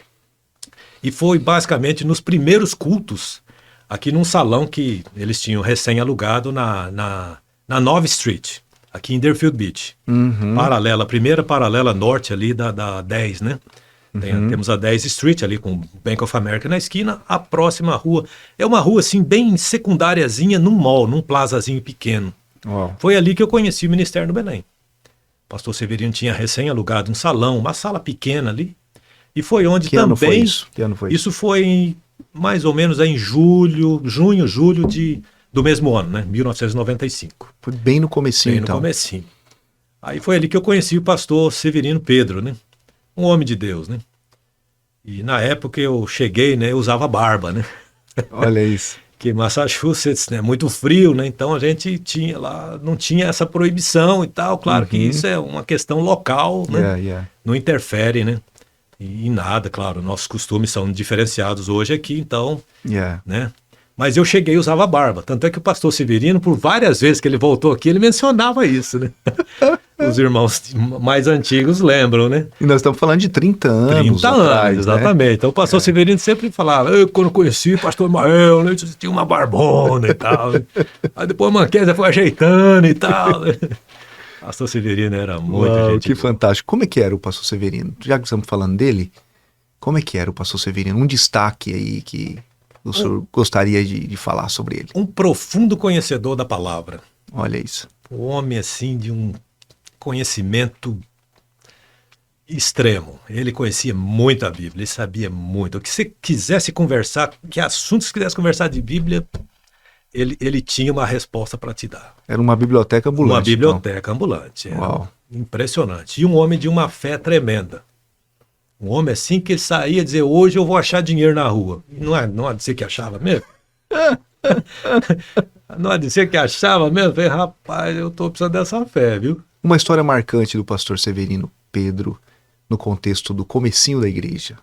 E foi basicamente nos primeiros cultos, aqui num salão que eles tinham recém-alugado na 9th Street, aqui em Deerfield Beach. Uhum. Paralela, a primeira paralela norte ali da 10, né? Temos a 10th Street ali com o Bank of America na esquina. A próxima rua é uma rua assim bem secundáriazinha num mall, num plazazinho pequeno. Uau. Foi ali que eu conheci o Ministério do Belém. O pastor Severino tinha recém-alugado um salão, uma sala pequena ali. E foi onde Que também... ano foi isso? Que ano foi isso foi mais ou menos em junho, julho do mesmo ano, né? 1995. Foi bem no comecinho, Bem no então. comecinho. Aí foi ali que eu conheci o pastor Severino Pedro, né? Um homem de Deus, né? E na época eu cheguei, né? Eu usava barba, né? Olha isso. Que Massachusetts, né? Muito frio, né? Então a gente tinha lá, não tinha essa proibição e tal. Claro que isso é uma questão local, né? Yeah. Não interfere, né? E em nada, claro. Nossos costumes são diferenciados hoje aqui, então, Yeah. né? Mas eu cheguei e usava barba. Tanto é que o pastor Severino, por várias vezes que ele voltou aqui, ele mencionava isso, né? Os irmãos mais antigos lembram, né? E nós estamos falando de 30 anos 30 atrás, anos, exatamente. né? Então o pastor Severino sempre falava, eu quando conheci o pastor Ismael, né, tinha uma barbona e tal. Né? Aí depois a Manqueza foi ajeitando e tal. Né? O pastor Severino era muito Uau, gente que boa. fantástico. Como é que era o pastor Severino? Já que estamos falando dele, como é que era o pastor Severino? Um destaque aí que o senhor gostaria de falar sobre ele. Um profundo conhecedor da palavra. Olha isso. Um homem assim de um conhecimento extremo. Ele conhecia muito a Bíblia, ele sabia muito. O que você quisesse conversar, que assuntos que quisesse conversar de Bíblia, ele tinha uma resposta para te dar. Era uma biblioteca ambulante. Uma biblioteca ambulante. Uau. Impressionante. E um homem de uma fé tremenda. Um homem assim que ele saía dizer, hoje eu vou achar dinheiro na rua. E não há de ser que achava mesmo? Não há de ser que achava mesmo? Falei, rapaz, eu estou precisando dessa fé, viu? Uma história marcante do pastor Severino Pedro no contexto do comecinho da igreja.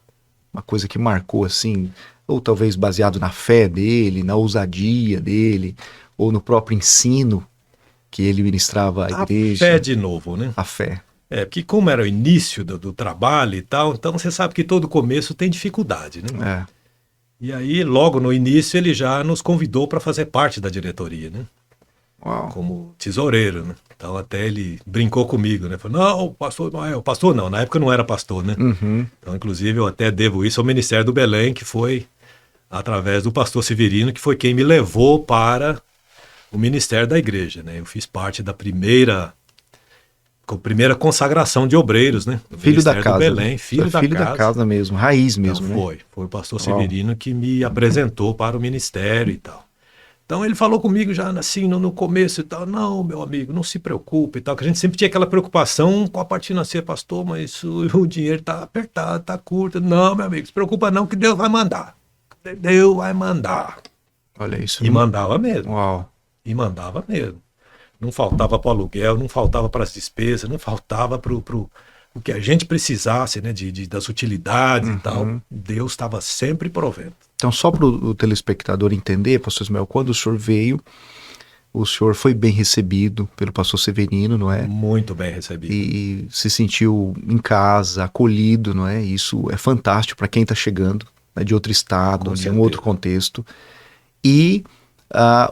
Uma coisa que marcou assim, ou talvez baseado na fé dele, na ousadia dele, ou no próprio ensino que ele ministrava à igreja. A fé de novo, né? A fé. Porque como era o início do trabalho e tal, então você sabe que todo começo tem dificuldade, né? É. E aí, logo no início, ele já nos convidou para fazer parte da diretoria, né? Uau. Como tesoureiro, né? Então até ele brincou comigo, né? Falou, não, pastor Ismael, pastor não, na época eu não era pastor, né? Uhum. Então, inclusive, eu até devo isso ao Ministério do Belém, que foi através do pastor Severino, que foi quem me levou para o ministério da igreja, né? Eu fiz parte da primeira consagração de obreiros, né? Do Filho da Ministério casa. do Belém, Né? filho da casa mesmo, raiz mesmo, então, né? Foi o pastor Uau. Severino que me apresentou para o ministério e tal. Então ele falou comigo já assim no começo e tal, não, meu amigo, não se preocupe e tal, que a gente sempre tinha aquela preocupação com a parte financeira, pastor, mas o dinheiro tá apertado, tá curto. Não, meu amigo, se preocupa não que Deus vai mandar. Deus vai mandar. Olha isso. E mandava mesmo. Uau. E mandava mesmo. Não faltava para o aluguel, não faltava para as despesas, não faltava para o que a gente precisasse, né, das utilidades e tal. Deus estava sempre provendo. Então, só para o telespectador entender, pastor Ismael, quando o senhor veio, o senhor foi bem recebido pelo pastor Severino, não é? Muito bem recebido. E se sentiu em casa, acolhido, não é? Isso é fantástico para quem está chegando, né, de outro estado, Com de um certeza. outro contexto. E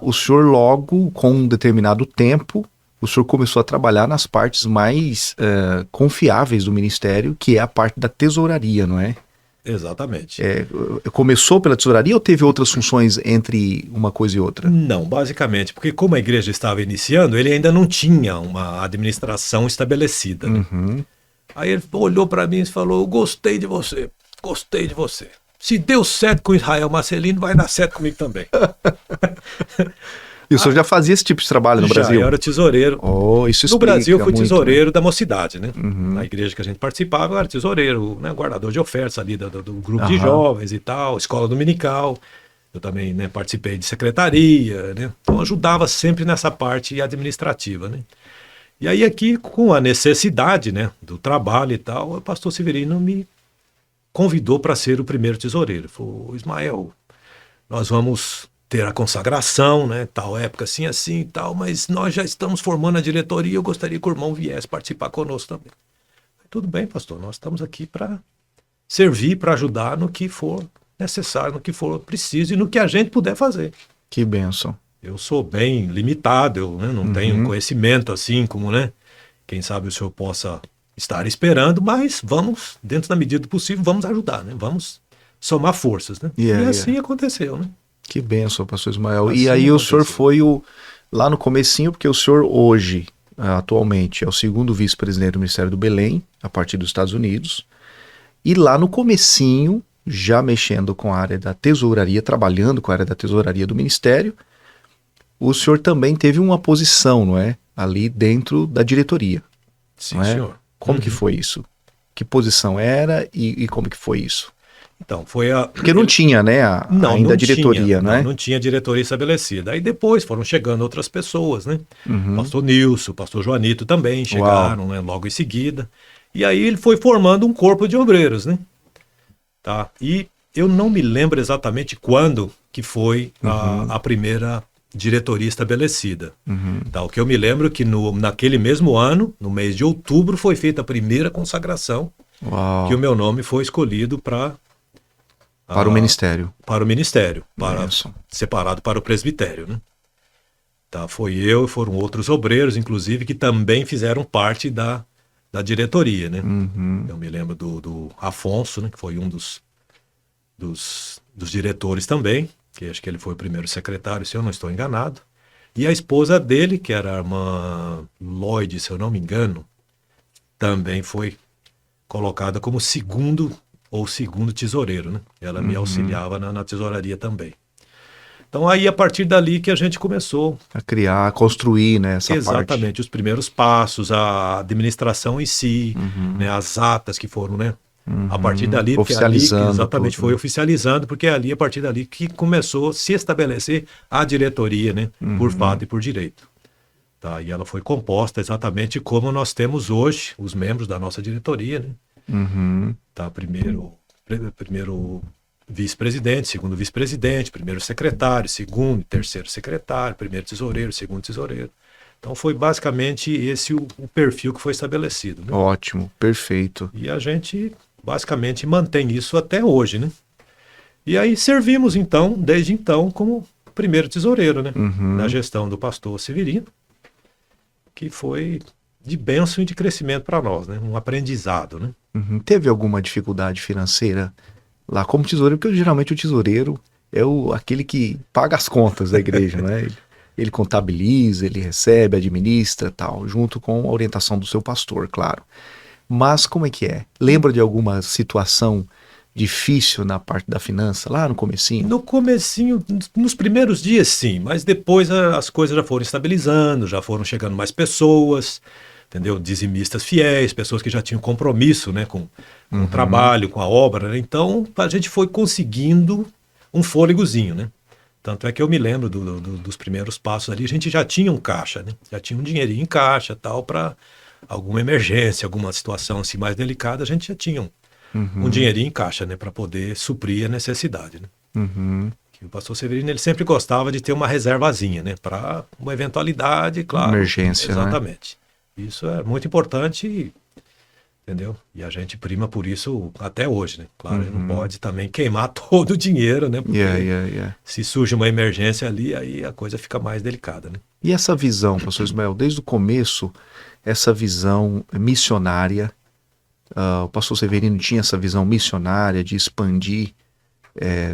o senhor logo, com um determinado tempo, o senhor começou a trabalhar nas partes mais confiáveis do ministério, que é a parte da tesouraria, não é? Exatamente. Começou pela tesouraria ou teve outras funções entre uma coisa e outra? Não, basicamente, porque como a igreja estava iniciando, ele ainda não tinha uma administração estabelecida. Né? Uhum. Aí ele olhou para mim e falou, eu gostei de você. Se deu certo com Israel Marcelino, vai dar certo comigo também. E o senhor já fazia esse tipo de trabalho no Brasil? Já era tesoureiro. Oh, isso No explica Brasil, eu fui muito, tesoureiro né? da mocidade, né? Na igreja que a gente participava, eu era tesoureiro, né? Guardador de ofertas ali do grupo de jovens e tal, escola dominical. Eu também, né, participei de secretaria, né? Então ajudava sempre nessa parte administrativa, né? E aí aqui, com a necessidade, né, do trabalho e tal, o pastor Severino me convidou para ser o primeiro tesoureiro. Falou, Ismael, nós vamos ter a consagração, né, tal época assim e tal, mas nós já estamos formando a diretoria, eu gostaria que o irmão viesse participar conosco também. Tudo bem, pastor, nós estamos aqui para servir, para ajudar no que for necessário, no que for preciso e no que a gente puder fazer. Que bênção. Eu sou bem limitado, eu, né, não tenho conhecimento assim como, né, quem sabe o senhor possa estar esperando, mas vamos, dentro da medida do possível, vamos ajudar, né, vamos somar forças, né? E assim aconteceu, né? Que bênção, pastor Ismael. Assim e aí o senhor aconteceu. foi lá no comecinho, porque o senhor hoje, atualmente, é o segundo vice-presidente do Ministério do Belém, a partir dos Estados Unidos. E lá no comecinho, já mexendo com a área da tesouraria, trabalhando com a área da tesouraria do Ministério, o senhor também teve uma posição, não é? Ali dentro da diretoria. Sim, não é? senhor. Como que foi isso? Que posição era e como que foi isso? Então, foi a... Porque não tinha, né, ainda a diretoria, tinha, né? Não tinha diretoria estabelecida. Aí depois foram chegando outras pessoas, né? Pastor Nilson, pastor Joanito também chegaram, né, logo em seguida. E aí ele foi formando um corpo de obreiros, né? Tá? E eu não me lembro exatamente quando que foi a primeira diretoria estabelecida. Tá, o que eu me lembro que naquele mesmo ano, no mês de outubro, foi feita a primeira consagração, Uau. que o meu nome foi escolhido para o ministério. Para o ministério, Benção. separado para o presbitério, né? Tá, foi eu e foram outros obreiros, inclusive, que também fizeram parte da diretoria, né? Eu me lembro do Afonso, né, que foi um dos diretores também, que acho que ele foi o primeiro secretário, se eu não estou enganado. E a esposa dele, que era a irmã Lloyd, se eu não me engano, também foi colocada como segundo tesoureiro, né? Ela me auxiliava na tesouraria também. Então aí, a partir dali que a gente começou A criar, a construir, né, essa exatamente parte. os primeiros passos, a administração em si, né, as atas que foram, né? A partir dali, porque ali, Oficializando exatamente, tudo, foi né? oficializando, porque é ali, a partir dali, que começou a se estabelecer a diretoria, né? Por fato e por direito. Tá? E ela foi composta exatamente como nós temos hoje, os membros da nossa diretoria, né? Tá? Primeiro vice-presidente, segundo vice-presidente, primeiro secretário, segundo e terceiro secretário, primeiro tesoureiro, segundo tesoureiro. Então foi basicamente esse o perfil que foi estabelecido, né? Ótimo, perfeito. E a gente basicamente mantém isso até hoje, né? E aí servimos então, desde então, como primeiro tesoureiro, né? Na gestão do pastor Severino, que foi de bênção e de crescimento para nós, né? Um aprendizado, né? Teve alguma dificuldade financeira lá como tesoureiro? Porque geralmente o tesoureiro é aquele que paga as contas da igreja, né? Ele contabiliza, ele recebe, administra, tal, junto com a orientação do seu pastor, claro. Mas como é que é? Lembra de alguma situação difícil na parte da finança, lá no comecinho? No comecinho, nos primeiros dias, sim, mas depois as coisas já foram estabilizando, já foram chegando mais pessoas, entendeu? Dizimistas fiéis, pessoas que já tinham compromisso, né, com o trabalho, com a obra, né? Então a gente foi conseguindo um fôlegozinho, né? Tanto é que eu me lembro dos primeiros passos ali, a gente já tinha um caixa, né? Já tinha um dinheirinho em caixa, tal, para alguma emergência, alguma situação assim mais delicada, a gente já tinha um dinheirinho em caixa, né, para poder suprir a necessidade, né? Que o pastor Severino, ele sempre gostava de ter uma reservazinha, né, para uma eventualidade, claro. Emergência, exatamente. Né? Isso é muito importante, entendeu? E a gente prima por isso até hoje, né? Claro, não pode também queimar todo o dinheiro, né? Porque se surge uma emergência ali, aí a coisa fica mais delicada, né? E essa visão, pastor Ismael, desde o começo, essa visão missionária, o pastor Severino tinha essa visão missionária de expandir,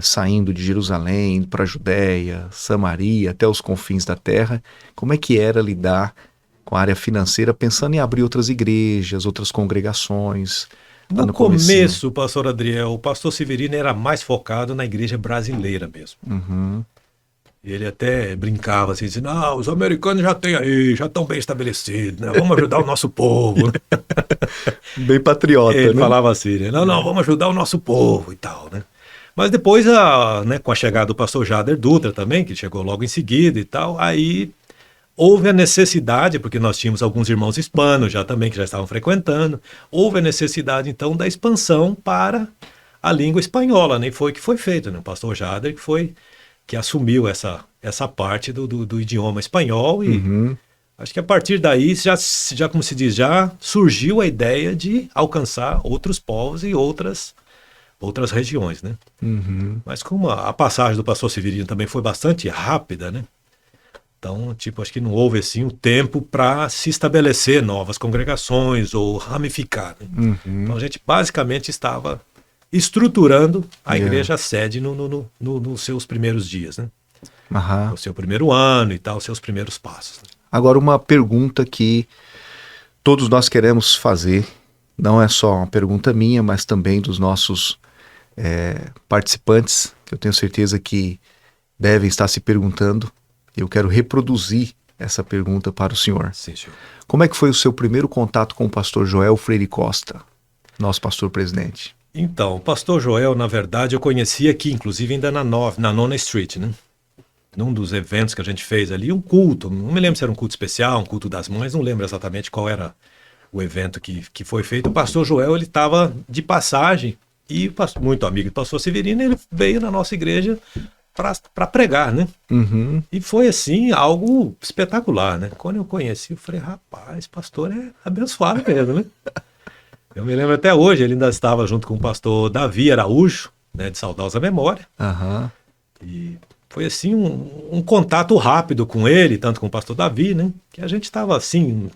saindo de Jerusalém, indo para a Judéia, Samaria, até os confins da terra. Como é que era lidar com a área financeira, pensando em abrir outras igrejas, outras congregações? No começo, pastor Adriel, o pastor Severino era mais focado na igreja brasileira mesmo. Ele até brincava assim, dizendo, não, os americanos já têm aí, já estão bem estabelecidos, né? Vamos ajudar o nosso povo. Bem patriota, ele né? falava assim, né? Não, vamos ajudar o nosso povo e tal, né? Mas depois, né, com a chegada do pastor Jader Dutra também, que chegou logo em seguida e tal, aí houve a necessidade, porque nós tínhamos alguns irmãos hispanos já também, que já estavam frequentando, houve a necessidade então da expansão para a língua espanhola, né? E foi o que foi feito, né? O pastor Jader que assumiu essa parte do idioma espanhol e acho que a partir daí, já como se diz, já surgiu a ideia de alcançar outros povos e outras regiões, né? Mas como a passagem do pastor Severino também foi bastante rápida, né? Então, acho que não houve assim um tempo para se estabelecer novas congregações ou ramificar, né? Então a gente basicamente estava estruturando a igreja sede nos seus primeiros dias, né? No seu primeiro ano e tal, os seus primeiros passos. Agora, uma pergunta que todos nós queremos fazer, não é só uma pergunta minha, mas também dos nossos participantes, que eu tenho certeza que devem estar se perguntando. Eu quero reproduzir essa pergunta para o senhor. Sim, senhor. Como é que foi o seu primeiro contato com o pastor Joel Freire Costa, nosso pastor presidente? Então, o pastor Joel, na verdade, eu conheci aqui, inclusive ainda na Nona Street, né? Num dos eventos que a gente fez ali, um culto, não me lembro se era um culto especial, um culto das mães, não lembro exatamente qual era o evento que foi feito. O pastor Joel, ele estava de passagem e muito amigo do pastor Severino, ele veio na nossa igreja para pregar, né? Uhum. E foi assim, algo espetacular, né? Quando eu conheci, eu falei, rapaz, pastor é abençoado mesmo, né? Eu me lembro até hoje, ele ainda estava junto com o pastor Davi Araújo, né, de saudosa memória. Aham. E foi assim um contato rápido com ele, tanto com o pastor Davi, né? Que a gente estava assim,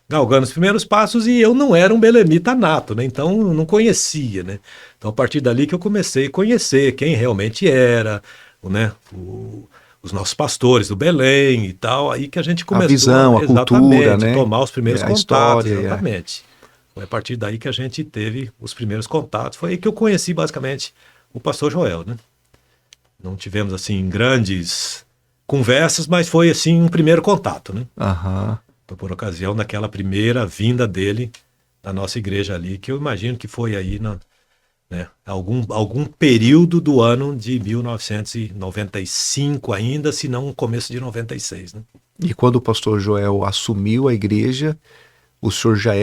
galgando os primeiros passos e eu não era um belemita nato, né? Então eu não conhecia, né? Então a partir dali que eu comecei a conhecer quem realmente era, né? Os nossos pastores do Belém e tal, aí que a gente começou visão, a cultura, né? tomar os primeiros A contatos, história, exatamente. Foi a partir daí que a gente teve os primeiros contatos. Foi aí que eu conheci basicamente o pastor Joel, né? Não tivemos assim grandes conversas, mas foi assim um primeiro contato, né? Aham. Foi por ocasião daquela primeira vinda dele na nossa igreja ali, que eu imagino que foi aí né, algum período do ano de 1995 ainda, se não começo de 96, né? E quando o pastor Joel assumiu a igreja, o senhor já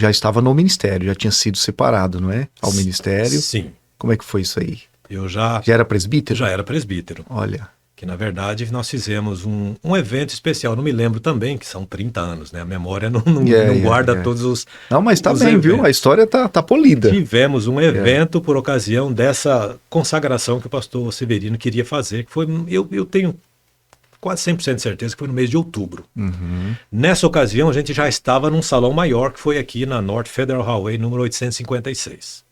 estava no ministério, já tinha sido separado, não é? Ao ministério. Sim. Como é que foi isso aí? Eu já era presbítero? Já era presbítero. Olha. Que na verdade nós fizemos um evento especial, não me lembro também, que são 30 anos, né? A memória não guarda todos os. Não, mas tá os bem, eventos. viu? A história tá polida. Tivemos um evento por ocasião dessa consagração que o pastor Severino queria fazer, que foi, eu tenho quase 100% de certeza que foi no mês de outubro. Uhum. Nessa ocasião a gente já estava num salão maior, que foi aqui na North Federal Highway, número 856,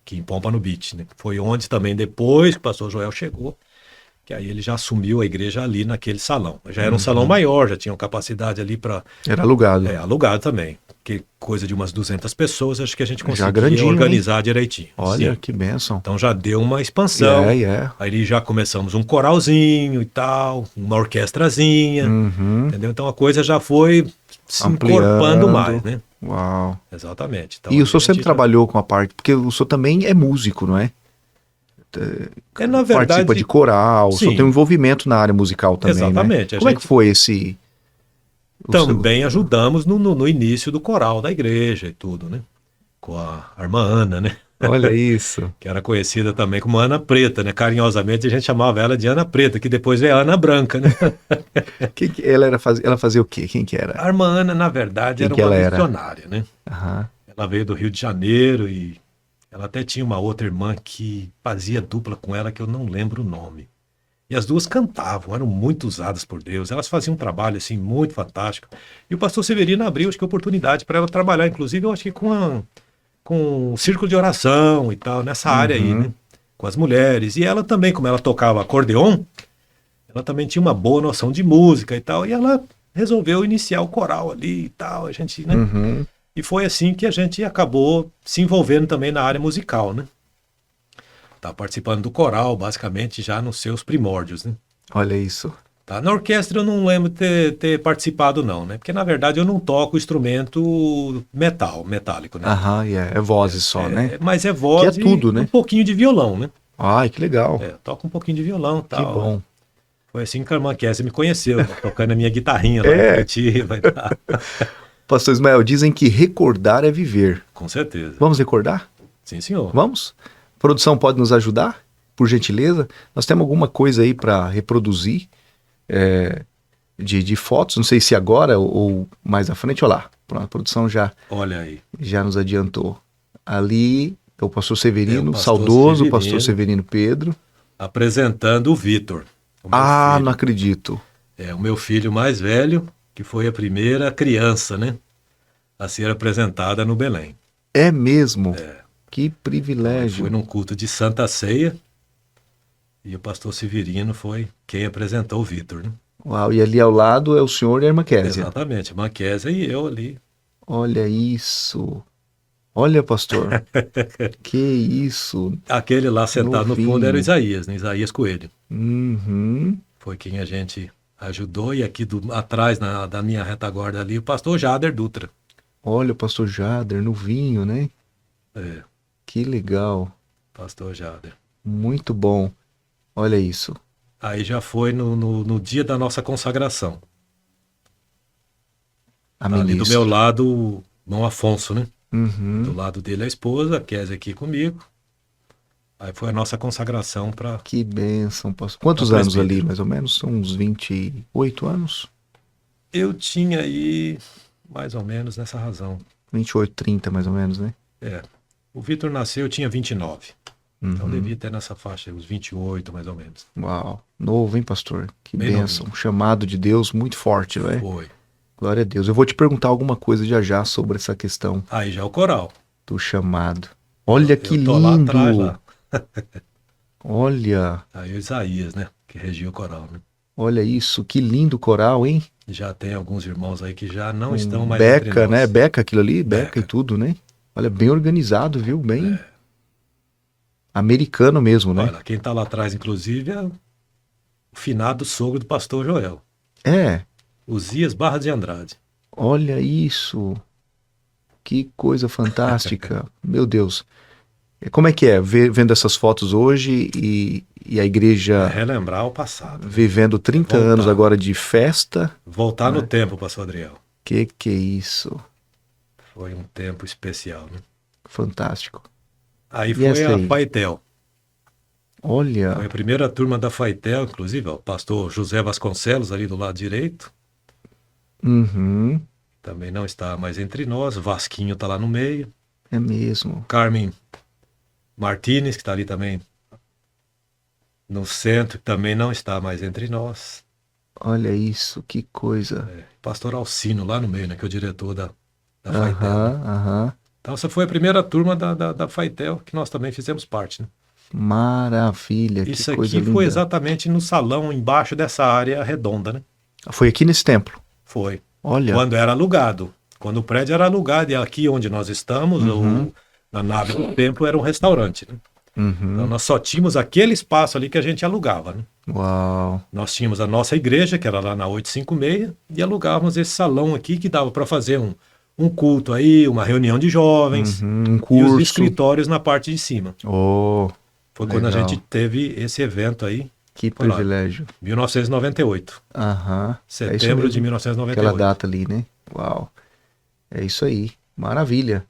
aqui em Pompano Beach, né? Foi onde também depois que o pastor Joel chegou, que aí ele já assumiu a igreja ali naquele salão. Já era um salão maior, já tinha capacidade ali para... Era alugado. Alugado também. Que coisa de umas 200 pessoas, acho que a gente conseguia grandinho, organizar direitinho. Olha, Sim. que bênção. Então já deu uma expansão. Aí já começamos um coralzinho e tal, uma orquestrazinha, entendeu? Então a coisa já foi se encorpando mais, né? Uau. Exatamente. Então, e o senhor sempre trabalhou com a parte, porque o senhor também é músico, não é? Na verdade, participa de coral, sim. O senhor tem um envolvimento na área musical também, exatamente. né? Como é que foi esse... Também ajudamos no início do coral da igreja e tudo, né? Com a irmã Ana, né? Olha isso. Que era conhecida também como Ana Preta, né? Carinhosamente a gente chamava ela de Ana Preta, que depois veio a Ana Branca, né? Ela fazia o quê? Quem que era? A irmã Ana, na verdade, era uma missionária, né? Uhum. Ela veio do Rio de Janeiro e ela até tinha uma outra irmã que fazia dupla com ela, que eu não lembro o nome. E as duas cantavam, eram muito usadas por Deus. Elas faziam um trabalho assim muito fantástico. E o pastor Severino abriu, acho que, oportunidade para ela trabalhar, inclusive, eu acho que com o círculo de oração e tal, nessa área aí, né? Com as mulheres. E ela também, como ela tocava acordeon, ela também tinha uma boa noção de música e tal. E ela resolveu iniciar o coral ali e tal. A gente, né? E foi assim que a gente acabou se envolvendo também na área musical, né? Tá participando do coral, basicamente, já nos seus primórdios, né? Olha isso. Tá? Na orquestra eu não lembro ter participado, não, né? Porque, na verdade, eu não toco instrumento metálico, né? É vozes só, né? Mas é voz que é tudo, e né? um pouquinho de violão, né? Ai, que legal. Toco um pouquinho de violão e tal. Que bom. Foi assim que a irmã Kézia me conheceu, tocando a minha guitarrinha lá em Curitiba e tal. Pastor Ismael, dizem que recordar é viver. Com certeza. Vamos recordar? Sim, senhor. Vamos? A produção pode nos ajudar, por gentileza? Nós temos alguma coisa aí para reproduzir de fotos, não sei se agora ou mais à frente. Olha lá, a produção Olha aí. Já nos adiantou. Ali é o pastor Severino, saudoso pastor Severino Pedro. Apresentando o Vitor. Não acredito. O meu filho mais velho, que foi a primeira criança, né, a ser apresentada no Belém. É mesmo? Que privilégio. Foi num culto de Santa Ceia e o pastor Severino foi quem apresentou o Vitor, né? Uau, e ali ao lado é o senhor e a irmã Kézia. Exatamente, a irmã Kézia e eu ali. Olha isso. Olha, pastor. Que isso. Aquele lá sentado no fundo era o Isaías, né? Isaías Coelho. Foi quem a gente ajudou. E aqui atrás, da minha retaguarda ali, o pastor Jader Dutra. Olha o pastor Jader no vinho, né? Que legal. Pastor Jader. Muito bom. Olha isso. Aí já foi no dia da nossa consagração. Ali do meu lado, o irmão Afonso, né? Do lado dele a esposa, a Kézia aqui comigo. Aí foi a nossa consagração para... Que bênção, pastor. Quantos Pra anos ali, presbítero. mais ou menos? São uns 28 anos? Eu tinha aí, mais ou menos, nessa razão. 28, 30 mais ou menos, né? O Vitor nasceu, eu tinha 29. Então Uhum. devia ter nessa faixa, uns 28, mais ou menos. Uau, novo, hein, pastor? Que Bem bênção. Um chamado de Deus muito forte, não é? Foi. Glória a Deus. Eu vou te perguntar alguma coisa já já sobre essa questão Aí já é o coral. do chamado. Olha que Eu tô lá atrás, lindo! lá. Olha, Aí o Isaías, né? Que regia o coral, né? olha isso, que lindo coral, hein? Já tem alguns irmãos aí que já não Com estão mais entre Beca, nós. né? Beca aquilo ali, Beca Beca. e tudo, né? Olha, bem organizado, viu? Bem americano mesmo, né? Olha, quem tá lá atrás, inclusive, é o finado sogro do pastor Joel. É, Uzias Barra de Andrade. olha isso. Que coisa fantástica. Meu Deus. Como é que é vendo essas fotos hoje e a igreja Relembrar o passado. vivendo 30 Voltar. anos agora de festa? Voltar no tempo, pastor Adriel. Que é isso? Foi um tempo especial, né? Fantástico. Aí E foi essa a aí? Faitel. Olha, Foi a primeira turma da Faitel, inclusive, ó, o pastor José Vasconcelos, ali do lado direito. uhum, Também não está mais entre nós. Vasquinho está lá no meio. é mesmo. Carmen Martínez, que está ali também no centro, também não está mais entre nós. Olha isso, que coisa. Pastor Alcino lá no meio, né, que é o diretor da Faitel. Aham, Né? aham. Então essa foi a primeira turma da Faitel, que nós também fizemos parte. Né? Maravilha, Isso que coisa aqui linda. foi exatamente no salão embaixo dessa área redonda, né? Foi aqui nesse templo. Foi. Olha, Quando era alugado. Quando o prédio era alugado, e aqui onde nós estamos, na nave do templo, era um restaurante. Né? uhum. Então nós só tínhamos aquele espaço ali que a gente alugava. Né? Uau, Nós tínhamos a nossa igreja, que era lá na 856, e alugávamos esse salão aqui que dava para fazer um culto aí, uma reunião de jovens, um e curso. os escritórios na parte de cima. Oh, Foi quando a legal. gente teve esse evento aí, Que Foi lá. privilégio. 1998. Aham. É isso Setembro de mesmo. 1998. Aquela data ali, né? Uau. É isso aí. Maravilha.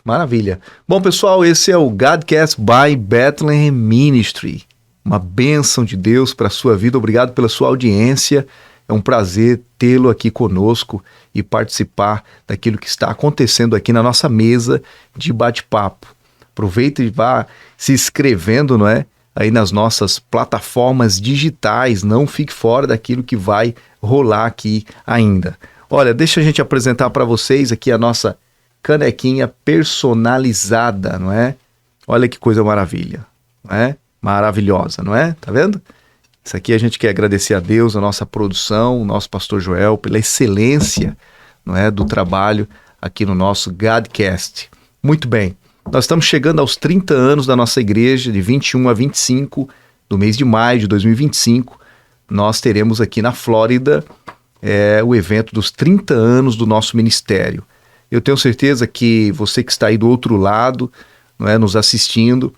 Maravilha. Bom, pessoal, esse é o Godcast by Bethlehem Ministry. Uma bênção de Deus para a sua vida. Obrigado pela sua audiência. É um prazer tê-lo aqui conosco e participar daquilo que está acontecendo aqui na nossa mesa de bate-papo. Aproveita e vá se inscrevendo, não é? Aí nas nossas plataformas digitais. Não fique fora daquilo que vai rolar aqui ainda. Olha, deixa a gente apresentar para vocês aqui a nossa canequinha personalizada, não é? Olha que coisa maravilha, não é? Maravilhosa, não é? Tá vendo? Isso aqui a gente quer agradecer a Deus, a nossa produção, o nosso pastor Joel, pela excelência, não é, do trabalho aqui no nosso Godcast. Muito bem, nós estamos chegando aos 30 anos da nossa igreja, de 21 a 25 do mês de maio de 2025. Nós teremos aqui na Flórida o evento dos 30 anos do nosso ministério. Eu tenho certeza que você que está aí do outro lado, não é, nos assistindo,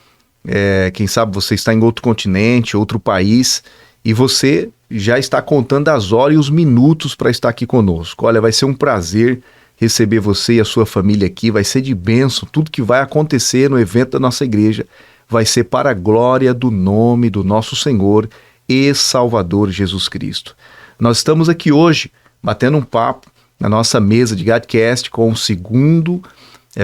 quem sabe você está em outro continente, outro país, e você já está contando as horas e os minutos para estar aqui conosco. Olha, vai ser um prazer receber você e a sua família aqui, vai ser de bênção. Tudo que vai acontecer no evento da nossa igreja vai ser para a glória do nome do nosso Senhor e Salvador Jesus Cristo. Nós estamos aqui hoje batendo um papo na nossa mesa de Godcast com o segundo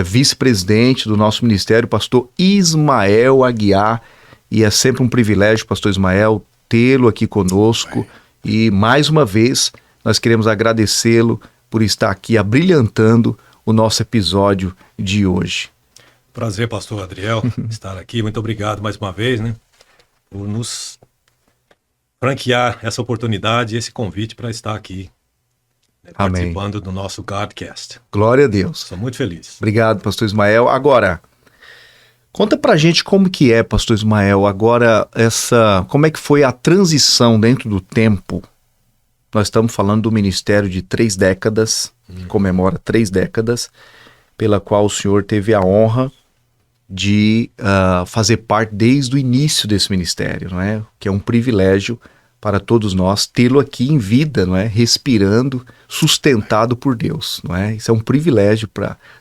vice-presidente do nosso ministério, pastor Ismael Aguiar, e é sempre um privilégio, pastor Ismael, tê-lo aqui conosco, e mais uma vez nós queremos agradecê-lo por estar aqui abrilhantando o nosso episódio de hoje. Prazer, pastor Adriel, estar aqui. Muito obrigado mais uma vez, né, por nos franquear essa oportunidade, esse convite para estar aqui, né, participando do nosso Godcast. Glória a Deus. Sou muito feliz. Obrigado, pastor Ismael. Agora, conta pra gente como que é, pastor Ismael, agora como é que foi a transição dentro do tempo. Nós estamos falando do ministério de 3 décadas, comemora 3 décadas, pela qual o senhor teve a honra de fazer parte desde o início desse ministério, não é? Que é um privilégio para todos nós tê-lo aqui em vida, não é? Respirando, sustentado por Deus, não é? Isso é um privilégio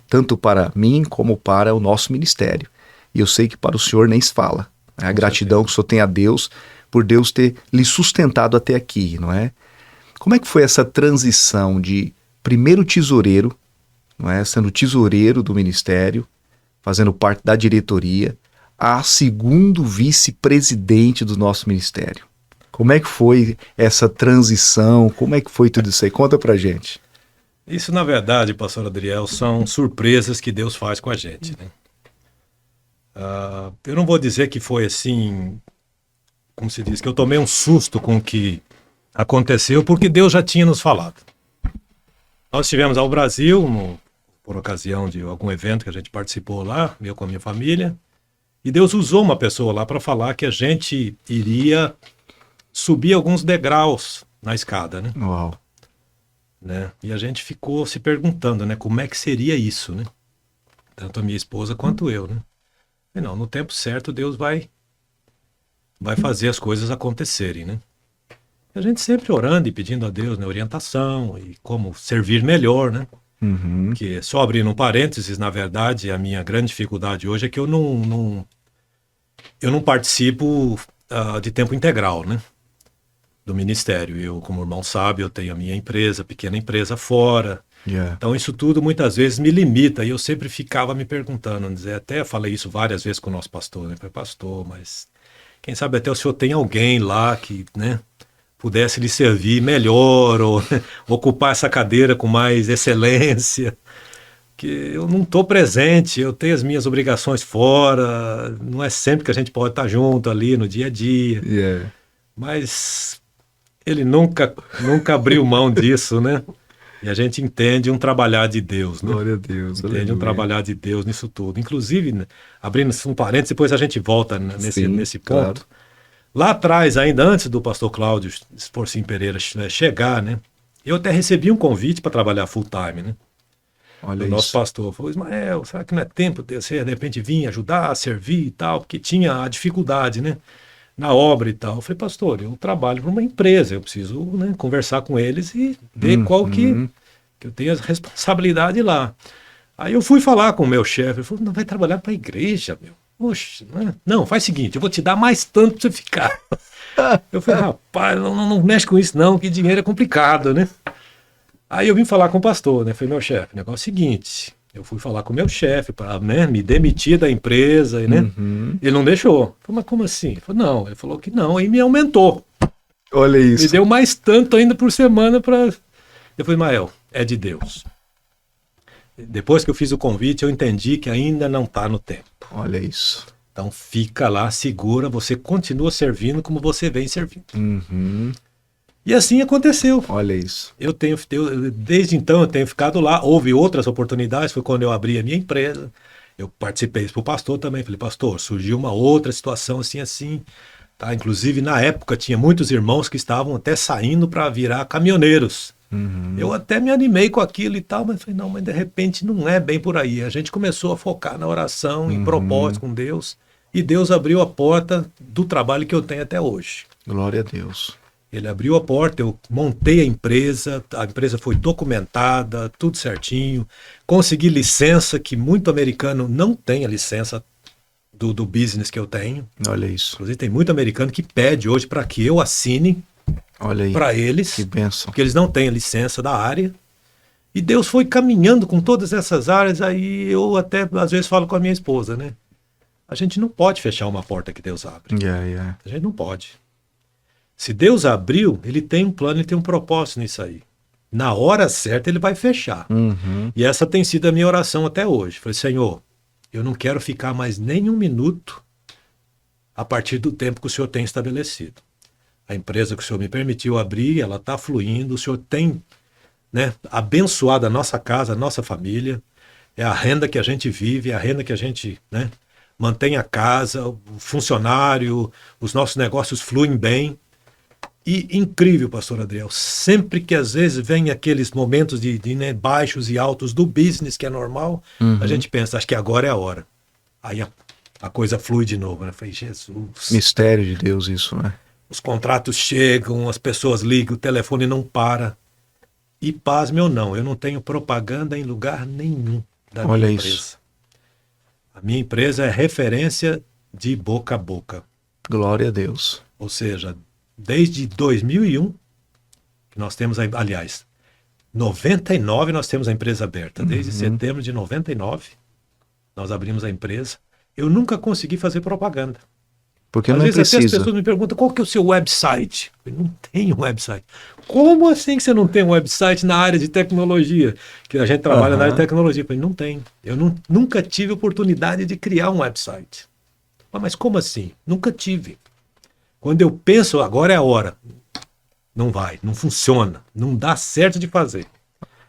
tanto para mim como para o nosso ministério. E eu sei que para o senhor nem se fala. Né? A gratidão que o senhor tem a Deus por Deus ter lhe sustentado até aqui, não é? Como é que foi essa transição de primeiro tesoureiro, não é? Sendo tesoureiro do ministério, fazendo parte da diretoria, a segundo vice-presidente do nosso ministério? Como é que foi essa transição? Como é que foi tudo isso aí? Conta pra gente. Isso, na verdade, pastor Adriel, são surpresas que Deus faz com a gente, né? Eu não vou dizer que foi assim, como se diz, que eu tomei um susto com o que aconteceu, porque Deus já tinha nos falado. Nós estivemos ao Brasil, por ocasião de algum evento que a gente participou lá, eu com a minha família, e Deus usou uma pessoa lá para falar que a gente iria subir alguns degraus na escada, né? Uau. Né? E a gente ficou se perguntando, né, como é que seria isso, né? Tanto a minha esposa quanto eu, né? E não, no tempo certo Deus vai fazer as coisas acontecerem, né? E a gente sempre orando e pedindo a Deus, né, orientação e como servir melhor, né? Uhum. Que só abrindo um parênteses, na verdade, a minha grande dificuldade hoje é que eu não participo de tempo integral, né? Do ministério. Eu, como o irmão sabe, eu tenho a minha empresa, pequena empresa fora. Yeah. Então isso tudo muitas vezes me limita e eu sempre ficava me perguntando, até falei isso várias vezes com o nosso pastor, né? Falei, pastor, mas quem sabe até o senhor tem alguém lá que, né, pudesse lhe servir melhor ou ocupar essa cadeira com mais excelência, que eu não estou presente, eu tenho as minhas obrigações fora, não é sempre que a gente pode estar junto ali no dia a dia, Yeah. mas ele nunca abriu mão disso, né? E a gente entende um trabalhar de Deus, né? Glória a Deus. Entende Aleluia. um trabalhar de Deus nisso tudo. Inclusive, né, abrindo um parênteses, depois a gente volta nesse ponto. Claro. Lá atrás, ainda antes do pastor Cláudio Sporcim Pereira chegar, né? Eu até recebi um convite para trabalhar full time, né? Olha O nosso isso. pastor falou, Ismael, será que não é tempo de você de repente vir ajudar, servir e tal? Porque tinha a dificuldade, né? Na obra e tal. Eu falei, pastor, eu trabalho para uma empresa, eu preciso, né, conversar com eles e ver qual que eu tenho a responsabilidade lá. Aí eu fui falar com o meu chefe, ele falou, não vai trabalhar para a igreja, meu. Poxa, não, faz o seguinte, eu vou te dar mais tanto para você ficar. Eu falei, rapaz, não mexe com isso não, que dinheiro é complicado, né? Aí eu vim falar com o pastor, né? Falei, meu chefe, o negócio é o seguinte, eu fui falar com o meu chefe para, né, me demitir da empresa, né? Ele não deixou. Eu falei, mas como assim? Ele falou, não. Ele falou que não, e me aumentou. Olha isso. Me deu mais tanto ainda por semana para... Eu falei, Ismael, é de Deus. Depois que eu fiz o convite, eu entendi que ainda não está no tempo. Olha isso. Então fica lá, segura, você continua servindo como você vem servindo. Uhum. E assim aconteceu. Olha isso. Desde então eu tenho ficado lá. Houve outras oportunidades, foi quando eu abri a minha empresa. Eu participei para o pastor também. Falei, pastor, surgiu uma outra situação assim. Tá? Inclusive, na época, tinha muitos irmãos que estavam até saindo para virar caminhoneiros. Eu até me animei com aquilo e tal, mas falei, não, mas de repente não é bem por aí. A gente começou a focar na oração, em propósito com Deus, e Deus abriu a porta do trabalho que eu tenho até hoje. Glória a Deus. Ele abriu a porta, eu montei a empresa foi documentada, tudo certinho, consegui licença, que muito americano não tem a licença do business que eu tenho. Olha isso. Inclusive tem muito americano que pede hoje para que eu assine Olha aí. para eles, Que bênção. porque eles não têm a licença da área. E Deus foi caminhando com todas essas áreas, aí eu até às vezes falo com a minha esposa, né? A gente não pode fechar uma porta que Deus abre. Yeah. A gente não pode. Se Deus abriu, ele tem um plano, ele tem um propósito nisso aí. Na hora certa ele vai fechar. E essa tem sido a minha oração até hoje. Falei, Senhor, eu não quero ficar mais nem um minuto a partir do tempo que o Senhor tem estabelecido. A empresa que o Senhor me permitiu abrir, ela está fluindo, o Senhor tem, né, abençoado a nossa casa, a nossa família, é a renda que a gente vive, é a renda que a gente, né, mantém a casa, o funcionário, os nossos negócios fluem bem. E incrível, pastor Adriel, sempre que às vezes vem aqueles momentos de né, baixos e altos do business, que é normal, a gente pensa, acho que agora é a hora. Aí a coisa flui de novo, né? Eu falei, Jesus. Mistério de Deus isso, né? Os contratos chegam, as pessoas ligam, o telefone não para. E pasme ou não, eu não tenho propaganda em lugar nenhum da minha Olha empresa. isso. A minha empresa é referência de boca a boca. Glória a Deus. Ou seja, desde 2001, que nós temos, aliás, 99 nós temos a empresa aberta. Desde setembro de 99, nós abrimos a empresa. Eu nunca consegui fazer propaganda. Porque Às não vezes precisa. até as pessoas me perguntam qual que é o seu website. Eu não tenho website. Como assim que você não tem um website na área de tecnologia? Que a gente trabalha na área de tecnologia. Eu falei, não tenho. Eu nunca tive oportunidade de criar um website. Mas como assim? Nunca tive. Quando eu penso, agora é a hora. Não vai, não funciona, não dá certo de fazer.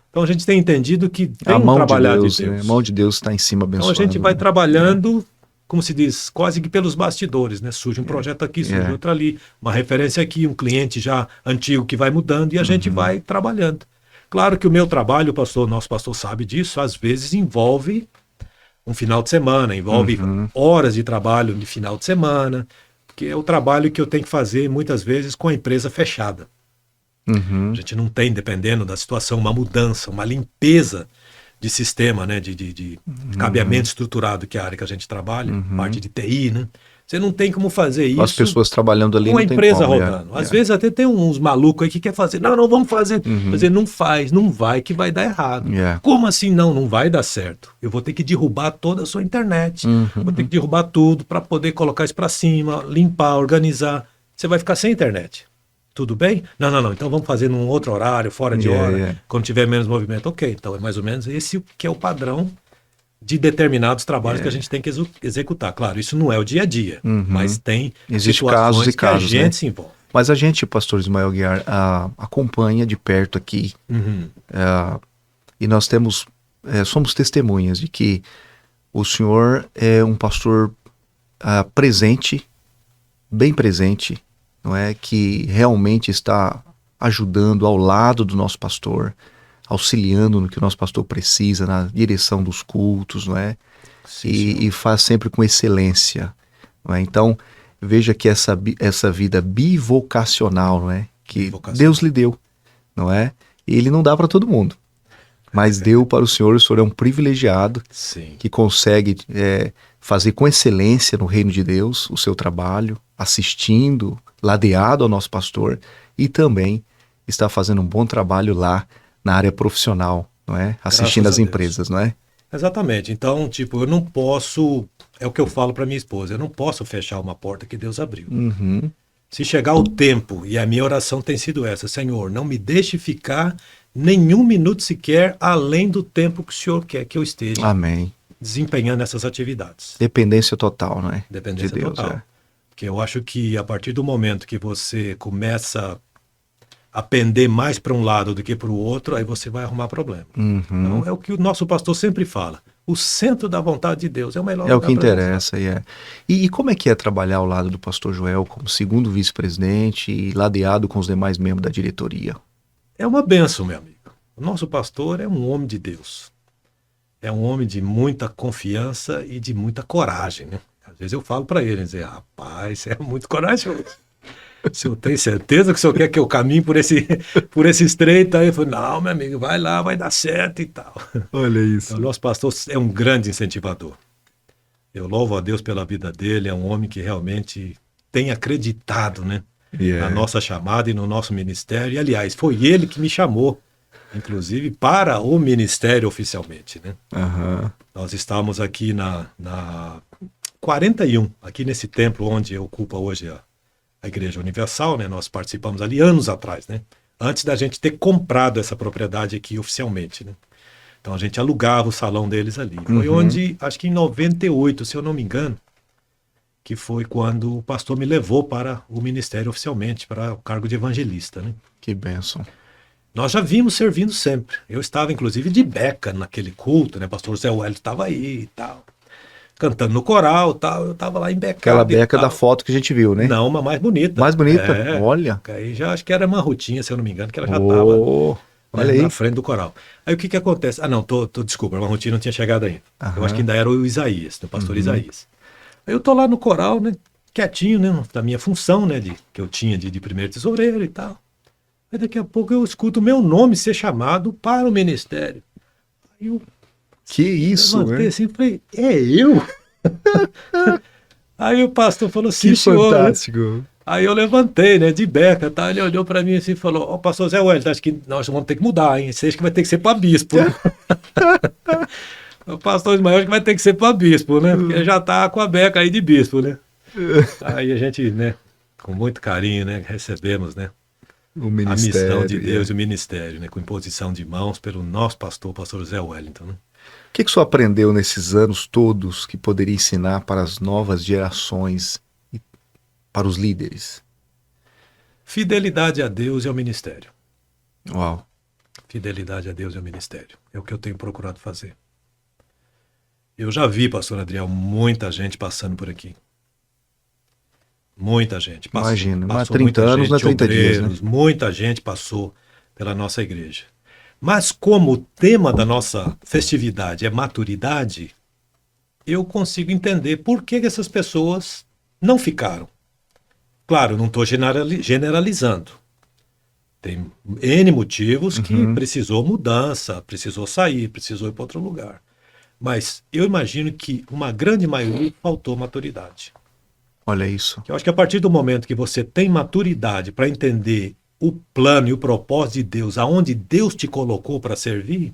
Então a gente tem entendido que tem um trabalhar de Deus. Né? A mão de Deus está em cima abençoando. Então a gente vai trabalhando, como se diz, quase que pelos bastidores, né? Surge um projeto aqui, surge outro ali, uma referência aqui, um cliente já antigo que vai mudando e a gente vai trabalhando. Claro que o meu trabalho, nosso pastor sabe disso, às vezes envolve um final de semana, envolve horas de trabalho de final de semana, porque é o trabalho que eu tenho que fazer muitas vezes com a empresa fechada. A gente não tem, dependendo da situação, uma mudança, uma limpeza de sistema, né, de cabeamento estruturado, que é a área que a gente trabalha, parte de TI, né? Você não tem como fazer isso. As pessoas trabalhando ali com a não tem empresa como, rodando. Às vezes até tem uns malucos aí que quer fazer. Não, vamos fazer. Mas ele não faz, não vai, que vai dar errado. Como assim não vai dar certo? Eu vou ter que derrubar toda a sua internet. Vou ter que derrubar tudo para poder colocar isso para cima, limpar, organizar. Você vai ficar sem internet. Tudo bem? Não. Então vamos fazer num outro horário, fora de hora, quando tiver menos movimento. Ok, então é mais ou menos esse que é o padrão de determinados trabalhos que a gente tem que executar. Claro, isso não é o dia a dia, mas tem situações que a gente se envolve. Mas a gente, pastor Ismael Guiar, acompanha de perto aqui e nós somos testemunhas de que o senhor é um pastor presente, bem presente, não é? Que realmente está ajudando ao lado do nosso pastor, auxiliando no que o nosso pastor precisa, na direção dos cultos, não é? E faz sempre com excelência, não é? Então, veja que essa vida bivocacional, não é? Que Deus lhe deu, não é? E ele não dá para todo mundo, mas deu para o senhor é um privilegiado que consegue fazer com excelência no reino de Deus o seu trabalho, assistindo, ladeado ao nosso pastor, e também está fazendo um bom trabalho lá na área profissional, não é? Assistindo as empresas, não é? Exatamente. Então, eu não posso, é o que eu falo para minha esposa, eu não posso fechar uma porta que Deus abriu. Se chegar o tempo, e a minha oração tem sido essa, Senhor, não me deixe ficar nenhum minuto sequer além do tempo que o Senhor quer que eu esteja desempenhando essas atividades. Dependência total, não é? Dependência de Deus, total. Porque eu acho que a partir do momento que você começa a pender mais para um lado do que para o outro, aí você vai arrumar problema. Então é o que o nosso pastor sempre fala. O centro da vontade de Deus é o melhor lugar. É o que interessa, E como é que é trabalhar ao lado do pastor Joel como segundo vice-presidente e ladeado com os demais membros da diretoria? É uma bênção, meu amigo. O nosso pastor é um homem de Deus. É um homem de muita confiança e de muita coragem, né? Às vezes eu falo para ele, rapaz, você é muito corajoso. O senhor tem certeza que o senhor quer que eu caminhe por esse estreito? Aí eu falei, não, meu amigo, vai lá, vai dar certo e tal. Olha isso. Então, o nosso pastor é um grande incentivador. Eu louvo a Deus pela vida dele, é um homem que realmente tem acreditado, né, na nossa chamada e no nosso ministério. E, aliás, foi ele que me chamou, inclusive, para o ministério oficialmente, né? Nós estávamos aqui na 41, aqui nesse templo onde ocupa hoje a Igreja Universal, né? Nós participamos ali anos atrás, né? Antes da gente ter comprado essa propriedade aqui oficialmente, né? Então a gente alugava o salão deles ali. Foi onde, acho que em 98, se eu não me engano, que foi quando o pastor me levou para o ministério oficialmente, para o cargo de evangelista, né? Que bênção. Nós já vimos servindo sempre. Eu estava, inclusive, de beca naquele culto, né? Pastor Zé Wélio estava aí e tal, cantando no coral e tal. Eu estava lá em beca. Aquela beca da foto que a gente viu, né? Não, uma mais bonita. Mais bonita? Olha. Aí já acho que era uma rotinha, se eu não me engano, que ela já estava na frente do coral. Aí o que acontece? Desculpa, uma rotinha não tinha chegado ainda. Eu acho que ainda era o Isaías, o pastor Isaías. Aí eu tô lá no coral, né? Quietinho, né? Da minha função, né? Que eu tinha de primeiro tesoureiro e tal. Aí daqui a pouco eu escuto o meu nome ser chamado para o ministério. Aí eu Que isso, Levantei né? assim e falei, é eu? Aí o pastor falou, sim, Que senhor. fantástico. Aí eu levantei, né, de beca, tá? Ele olhou pra mim assim e falou, ó, pastor Zé Wellington, acho que nós vamos ter que mudar, hein? Você acha que vai ter que ser pra bispo, né? O pastor Ismael acho que vai ter que ser pra bispo, né? Porque ele já tá com a beca aí de bispo, né? Aí a gente, né, com muito carinho, né, recebemos, né, O a ministério. missão de Deus e o ministério, né, com imposição de mãos pelo nosso pastor, pastor Zé Wellington, né? O que o senhor aprendeu nesses anos todos que poderia ensinar para as novas gerações e para os líderes? Fidelidade a Deus e ao ministério. Uau. Fidelidade a Deus e ao ministério. É o que eu tenho procurado fazer. Eu já vi, pastor Adriel, muita gente passando por aqui. Muita gente. Imagina, mas passou 30 muita anos gente, não é 30 dias, né? obreiros, muita gente passou pela nossa igreja. Mas como o tema da nossa festividade é maturidade, eu consigo entender por que essas pessoas não ficaram. Claro, não estou generalizando. Tem N motivos que precisou mudança, precisou sair, precisou ir para outro lugar. Mas eu imagino que uma grande maioria faltou maturidade. Olha isso. Eu acho que a partir do momento que você tem maturidade para entender o plano e o propósito de Deus, aonde Deus te colocou para servir,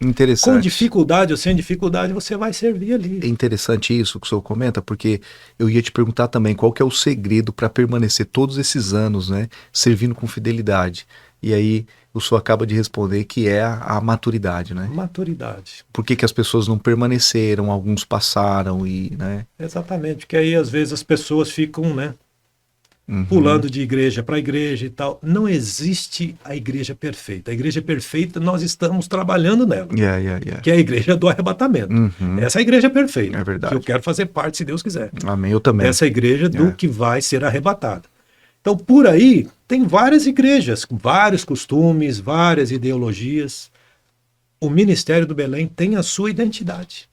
Interessante. com dificuldade ou sem dificuldade, você vai servir É ali. interessante isso que o senhor comenta, porque eu ia te perguntar também qual que é o segredo para permanecer todos esses anos, né, servindo com fidelidade. E aí o senhor acaba de responder que é a maturidade, né? Maturidade. Por que as pessoas não permaneceram, alguns passaram e, né? Exatamente, porque aí às vezes as pessoas ficam, né, Uhum. pulando de igreja para igreja e tal. Não existe a igreja perfeita. A igreja perfeita, nós estamos trabalhando nela. Yeah. Que é a igreja do arrebatamento. Uhum. Essa é a igreja perfeita. É verdade. Que eu quero fazer parte, se Deus quiser. Amém, eu também. Essa igreja do É. que vai ser arrebatada. Então, por aí, tem várias igrejas, com vários costumes, várias ideologias. O Ministério do Belém tem a sua identidade.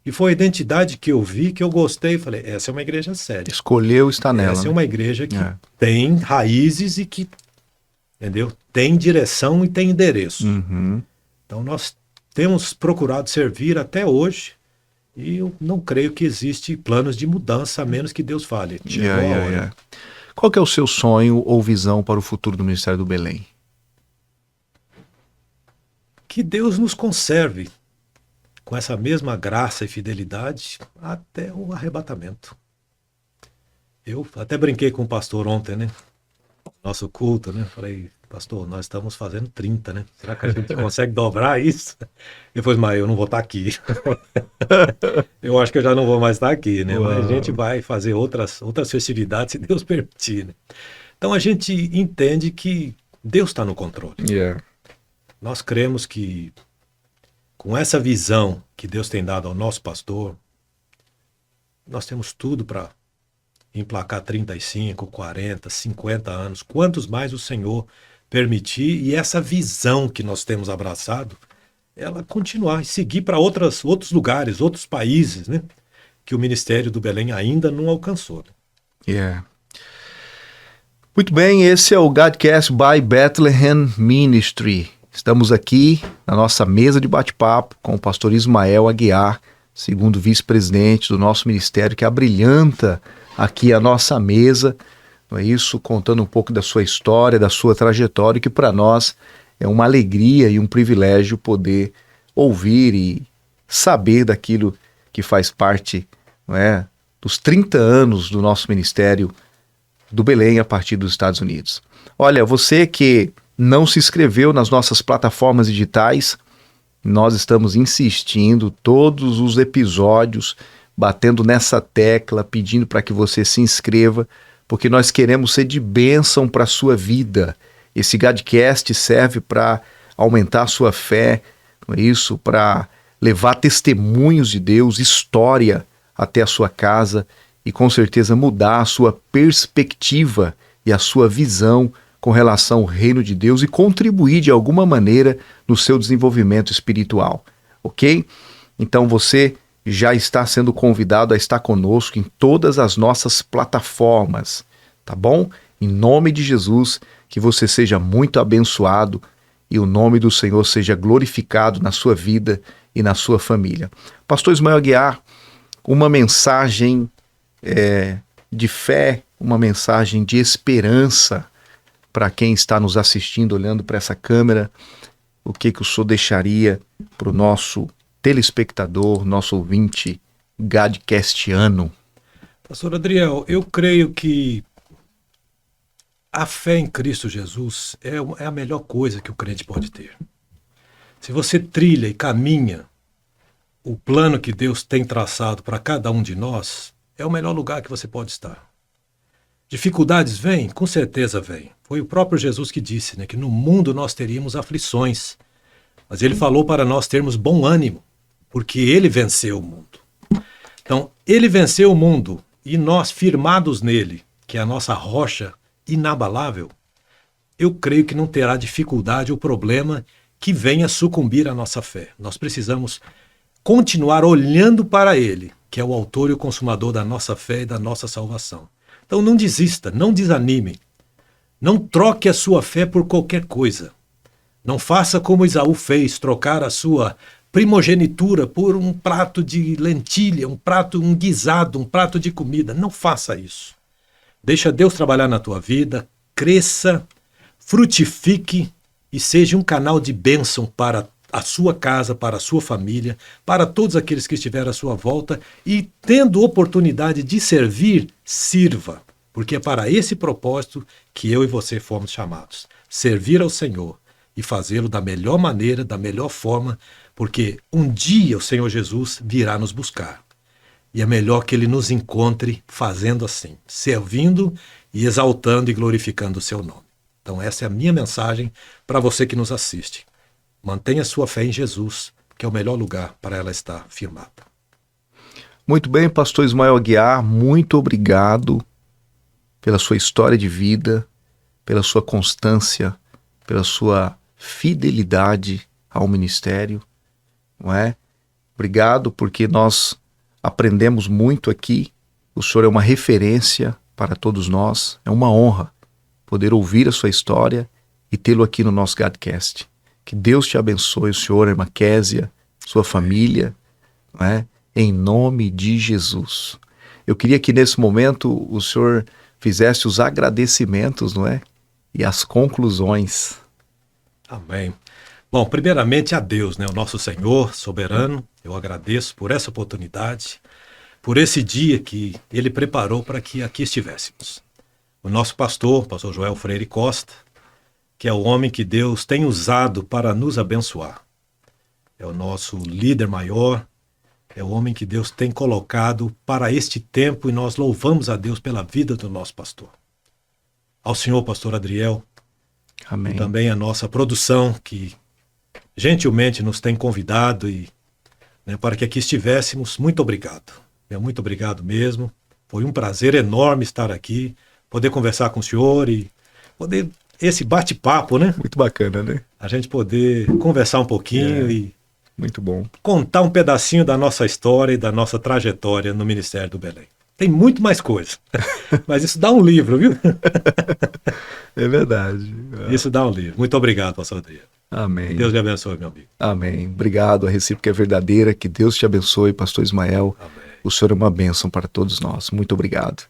E foi a identidade que eu vi, que eu gostei. Falei, essa é uma igreja séria. Escolheu estar nela. Essa é né? uma igreja que É. tem raízes e que, entendeu? Tem direção e tem endereço. Uhum. Então nós temos procurado servir até hoje e eu não creio que existe planos de mudança, a menos que Deus fale. Chegou a hora. Qual que é o seu sonho ou visão para o futuro do Ministério do Belém? Que Deus nos conserve com essa mesma graça e fidelidade até o arrebatamento. Eu até brinquei com o pastor ontem, né? Nosso culto, né? Falei, pastor, nós estamos fazendo 30, né? Será que a gente consegue dobrar isso? Depois, mas eu não vou estar aqui. Eu acho que eu já não vou mais estar aqui, né? Mas a gente vai fazer outras festividades, se Deus permitir, né? Então a gente entende que Deus está no controle. Nós cremos que com essa visão que Deus tem dado ao nosso pastor, nós temos tudo para emplacar 35, 40, 50 anos, quantos mais o Senhor permitir, e essa visão que nós temos abraçado, ela continuar e seguir para outros lugares, outros países, né? Que o Ministério do Belém ainda não alcançou. Muito bem, esse é o Godcast by Bethlehem Ministry. Estamos aqui na nossa mesa de bate-papo com o pastor Ismael Aguiar, segundo vice-presidente do nosso ministério, que abrilhanta aqui a nossa mesa, não é isso? Contando um pouco da sua história, da sua trajetória, que para nós é uma alegria e um privilégio poder ouvir e saber daquilo que faz parte, não é, dos 30 anos do nosso ministério do Belém a partir dos Estados Unidos. Olha, você que não se inscreveu nas nossas plataformas digitais, nós estamos insistindo todos os episódios, batendo nessa tecla, pedindo para que você se inscreva, porque nós queremos ser de bênção para a sua vida. Esse Godcast serve para aumentar a sua fé, não é isso? Para levar testemunhos de Deus, história até a sua casa e com certeza mudar a sua perspectiva e a sua visão com relação ao reino de Deus e contribuir de alguma maneira no seu desenvolvimento espiritual, ok? Então você já está sendo convidado a estar conosco em todas as nossas plataformas, tá bom? Em nome de Jesus, que você seja muito abençoado e o nome do Senhor seja glorificado na sua vida e na sua família. Pastor Ismael Aguiar, uma mensagem de fé, uma mensagem de esperança para quem está nos assistindo, olhando para essa câmera, o que o senhor deixaria para o nosso telespectador, nosso ouvinte gadcastiano? Pastor Adriel, eu creio que a fé em Cristo Jesus é a melhor coisa que o crente pode ter. Se você trilha e caminha o plano que Deus tem traçado para cada um de nós, é o melhor lugar que você pode estar. Dificuldades vêm? Com certeza vêm. Foi o próprio Jesus que disse, né, que no mundo nós teríamos aflições. Mas ele falou para nós termos bom ânimo, porque ele venceu o mundo. Então, ele venceu o mundo e nós, firmados nele, que é a nossa rocha inabalável, eu creio que não terá dificuldade ou problema que venha sucumbir à nossa fé. Nós precisamos continuar olhando para ele, que é o autor e o consumador da nossa fé e da nossa salvação. Então não desista, não desanime. Não troque a sua fé por qualquer coisa. Não faça como Esaú fez, trocar a sua primogenitura por um prato de lentilha, um guisado, um prato de comida. Não faça isso. Deixa Deus trabalhar na tua vida, cresça, frutifique e seja um canal de bênção para a sua casa, para a sua família, para todos aqueles que estiverem à sua volta e, tendo oportunidade de servir, sirva, porque é para esse propósito que eu e você fomos chamados. Servir ao Senhor e fazê-lo da melhor maneira, da melhor forma, porque um dia o Senhor Jesus virá nos buscar. E é melhor que ele nos encontre fazendo assim, servindo e exaltando e glorificando o seu nome. Então essa é a minha mensagem para você que nos assiste. Mantenha sua fé em Jesus, que é o melhor lugar para ela estar firmada. Muito bem, pastor Ismael Aguiar, muito obrigado pela sua história de vida, pela sua constância, pela sua fidelidade ao ministério, não é? Obrigado porque nós aprendemos muito aqui. O senhor é uma referência para todos nós. É uma honra poder ouvir a sua história e tê-lo aqui no nosso Gadcast. Que Deus te abençoe, o senhor, a irmã Késia, sua família, não é? Em nome de Jesus. Eu queria que nesse momento o senhor fizesse os agradecimentos, não é? E as conclusões. Amém. Bom, primeiramente a Deus, né, o nosso Senhor soberano, eu agradeço por essa oportunidade, por esse dia que Ele preparou para que aqui estivéssemos. O nosso pastor Joel Freire Costa, que é o homem que Deus tem usado para nos abençoar. É o nosso líder maior, é o homem que Deus tem colocado para este tempo e nós louvamos a Deus pela vida do nosso pastor. Ao senhor pastor Adriel, Amém. E também a nossa produção que gentilmente nos tem convidado e, né, para que aqui estivéssemos. Muito obrigado. Muito obrigado mesmo. Foi um prazer enorme estar aqui, poder conversar com o senhor e poder esse bate-papo, né? Muito bacana, né? A gente poder conversar um pouquinho e muito bom. Contar um pedacinho da nossa história e da nossa trajetória no Ministério do Belém. Tem muito mais coisa, mas isso dá um livro, viu? É verdade. Isso dá um livro. Muito obrigado, pastor Adriano. Amém. Deus lhe abençoe, meu amigo. Amém. Obrigado. A recíproca é verdadeira. Que Deus te abençoe, pastor Ismael. Amém. O senhor é uma bênção para todos nós. Muito obrigado.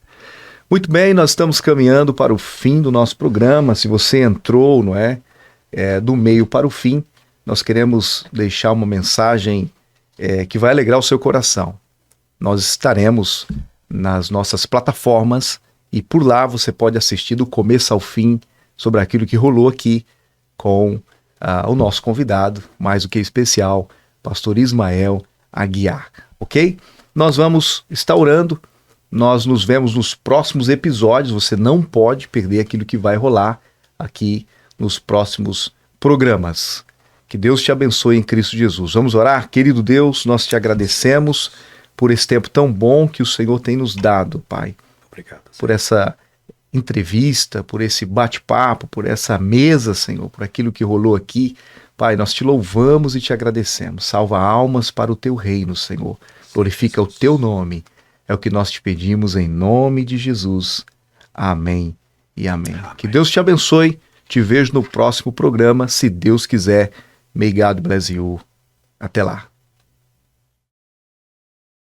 Muito bem, nós estamos caminhando para o fim do nosso programa. Se você entrou, não é, do meio para o fim, nós queremos deixar uma mensagem que vai alegrar o seu coração. Nós estaremos nas nossas plataformas e por lá você pode assistir do começo ao fim sobre aquilo que rolou aqui com o nosso convidado, mais do que especial, pastor Ismael Aguiar, ok? Nós vamos estar orando, nós nos vemos nos próximos episódios, você não pode perder aquilo que vai rolar aqui nos próximos programas. Que Deus te abençoe em Cristo Jesus. Vamos orar? Querido Deus, nós te agradecemos por esse tempo tão bom que o Senhor tem nos dado, Pai. Obrigado. Por essa entrevista, por esse bate-papo, por essa mesa, Senhor, por aquilo que rolou aqui. Pai, nós te louvamos e te agradecemos. Salva almas para o teu reino, Senhor. Glorifica o teu nome. É o que nós te pedimos em nome de Jesus. Amém e amém. Que Deus te abençoe. Te vejo no próximo programa, se Deus quiser. May God bless you. Até lá.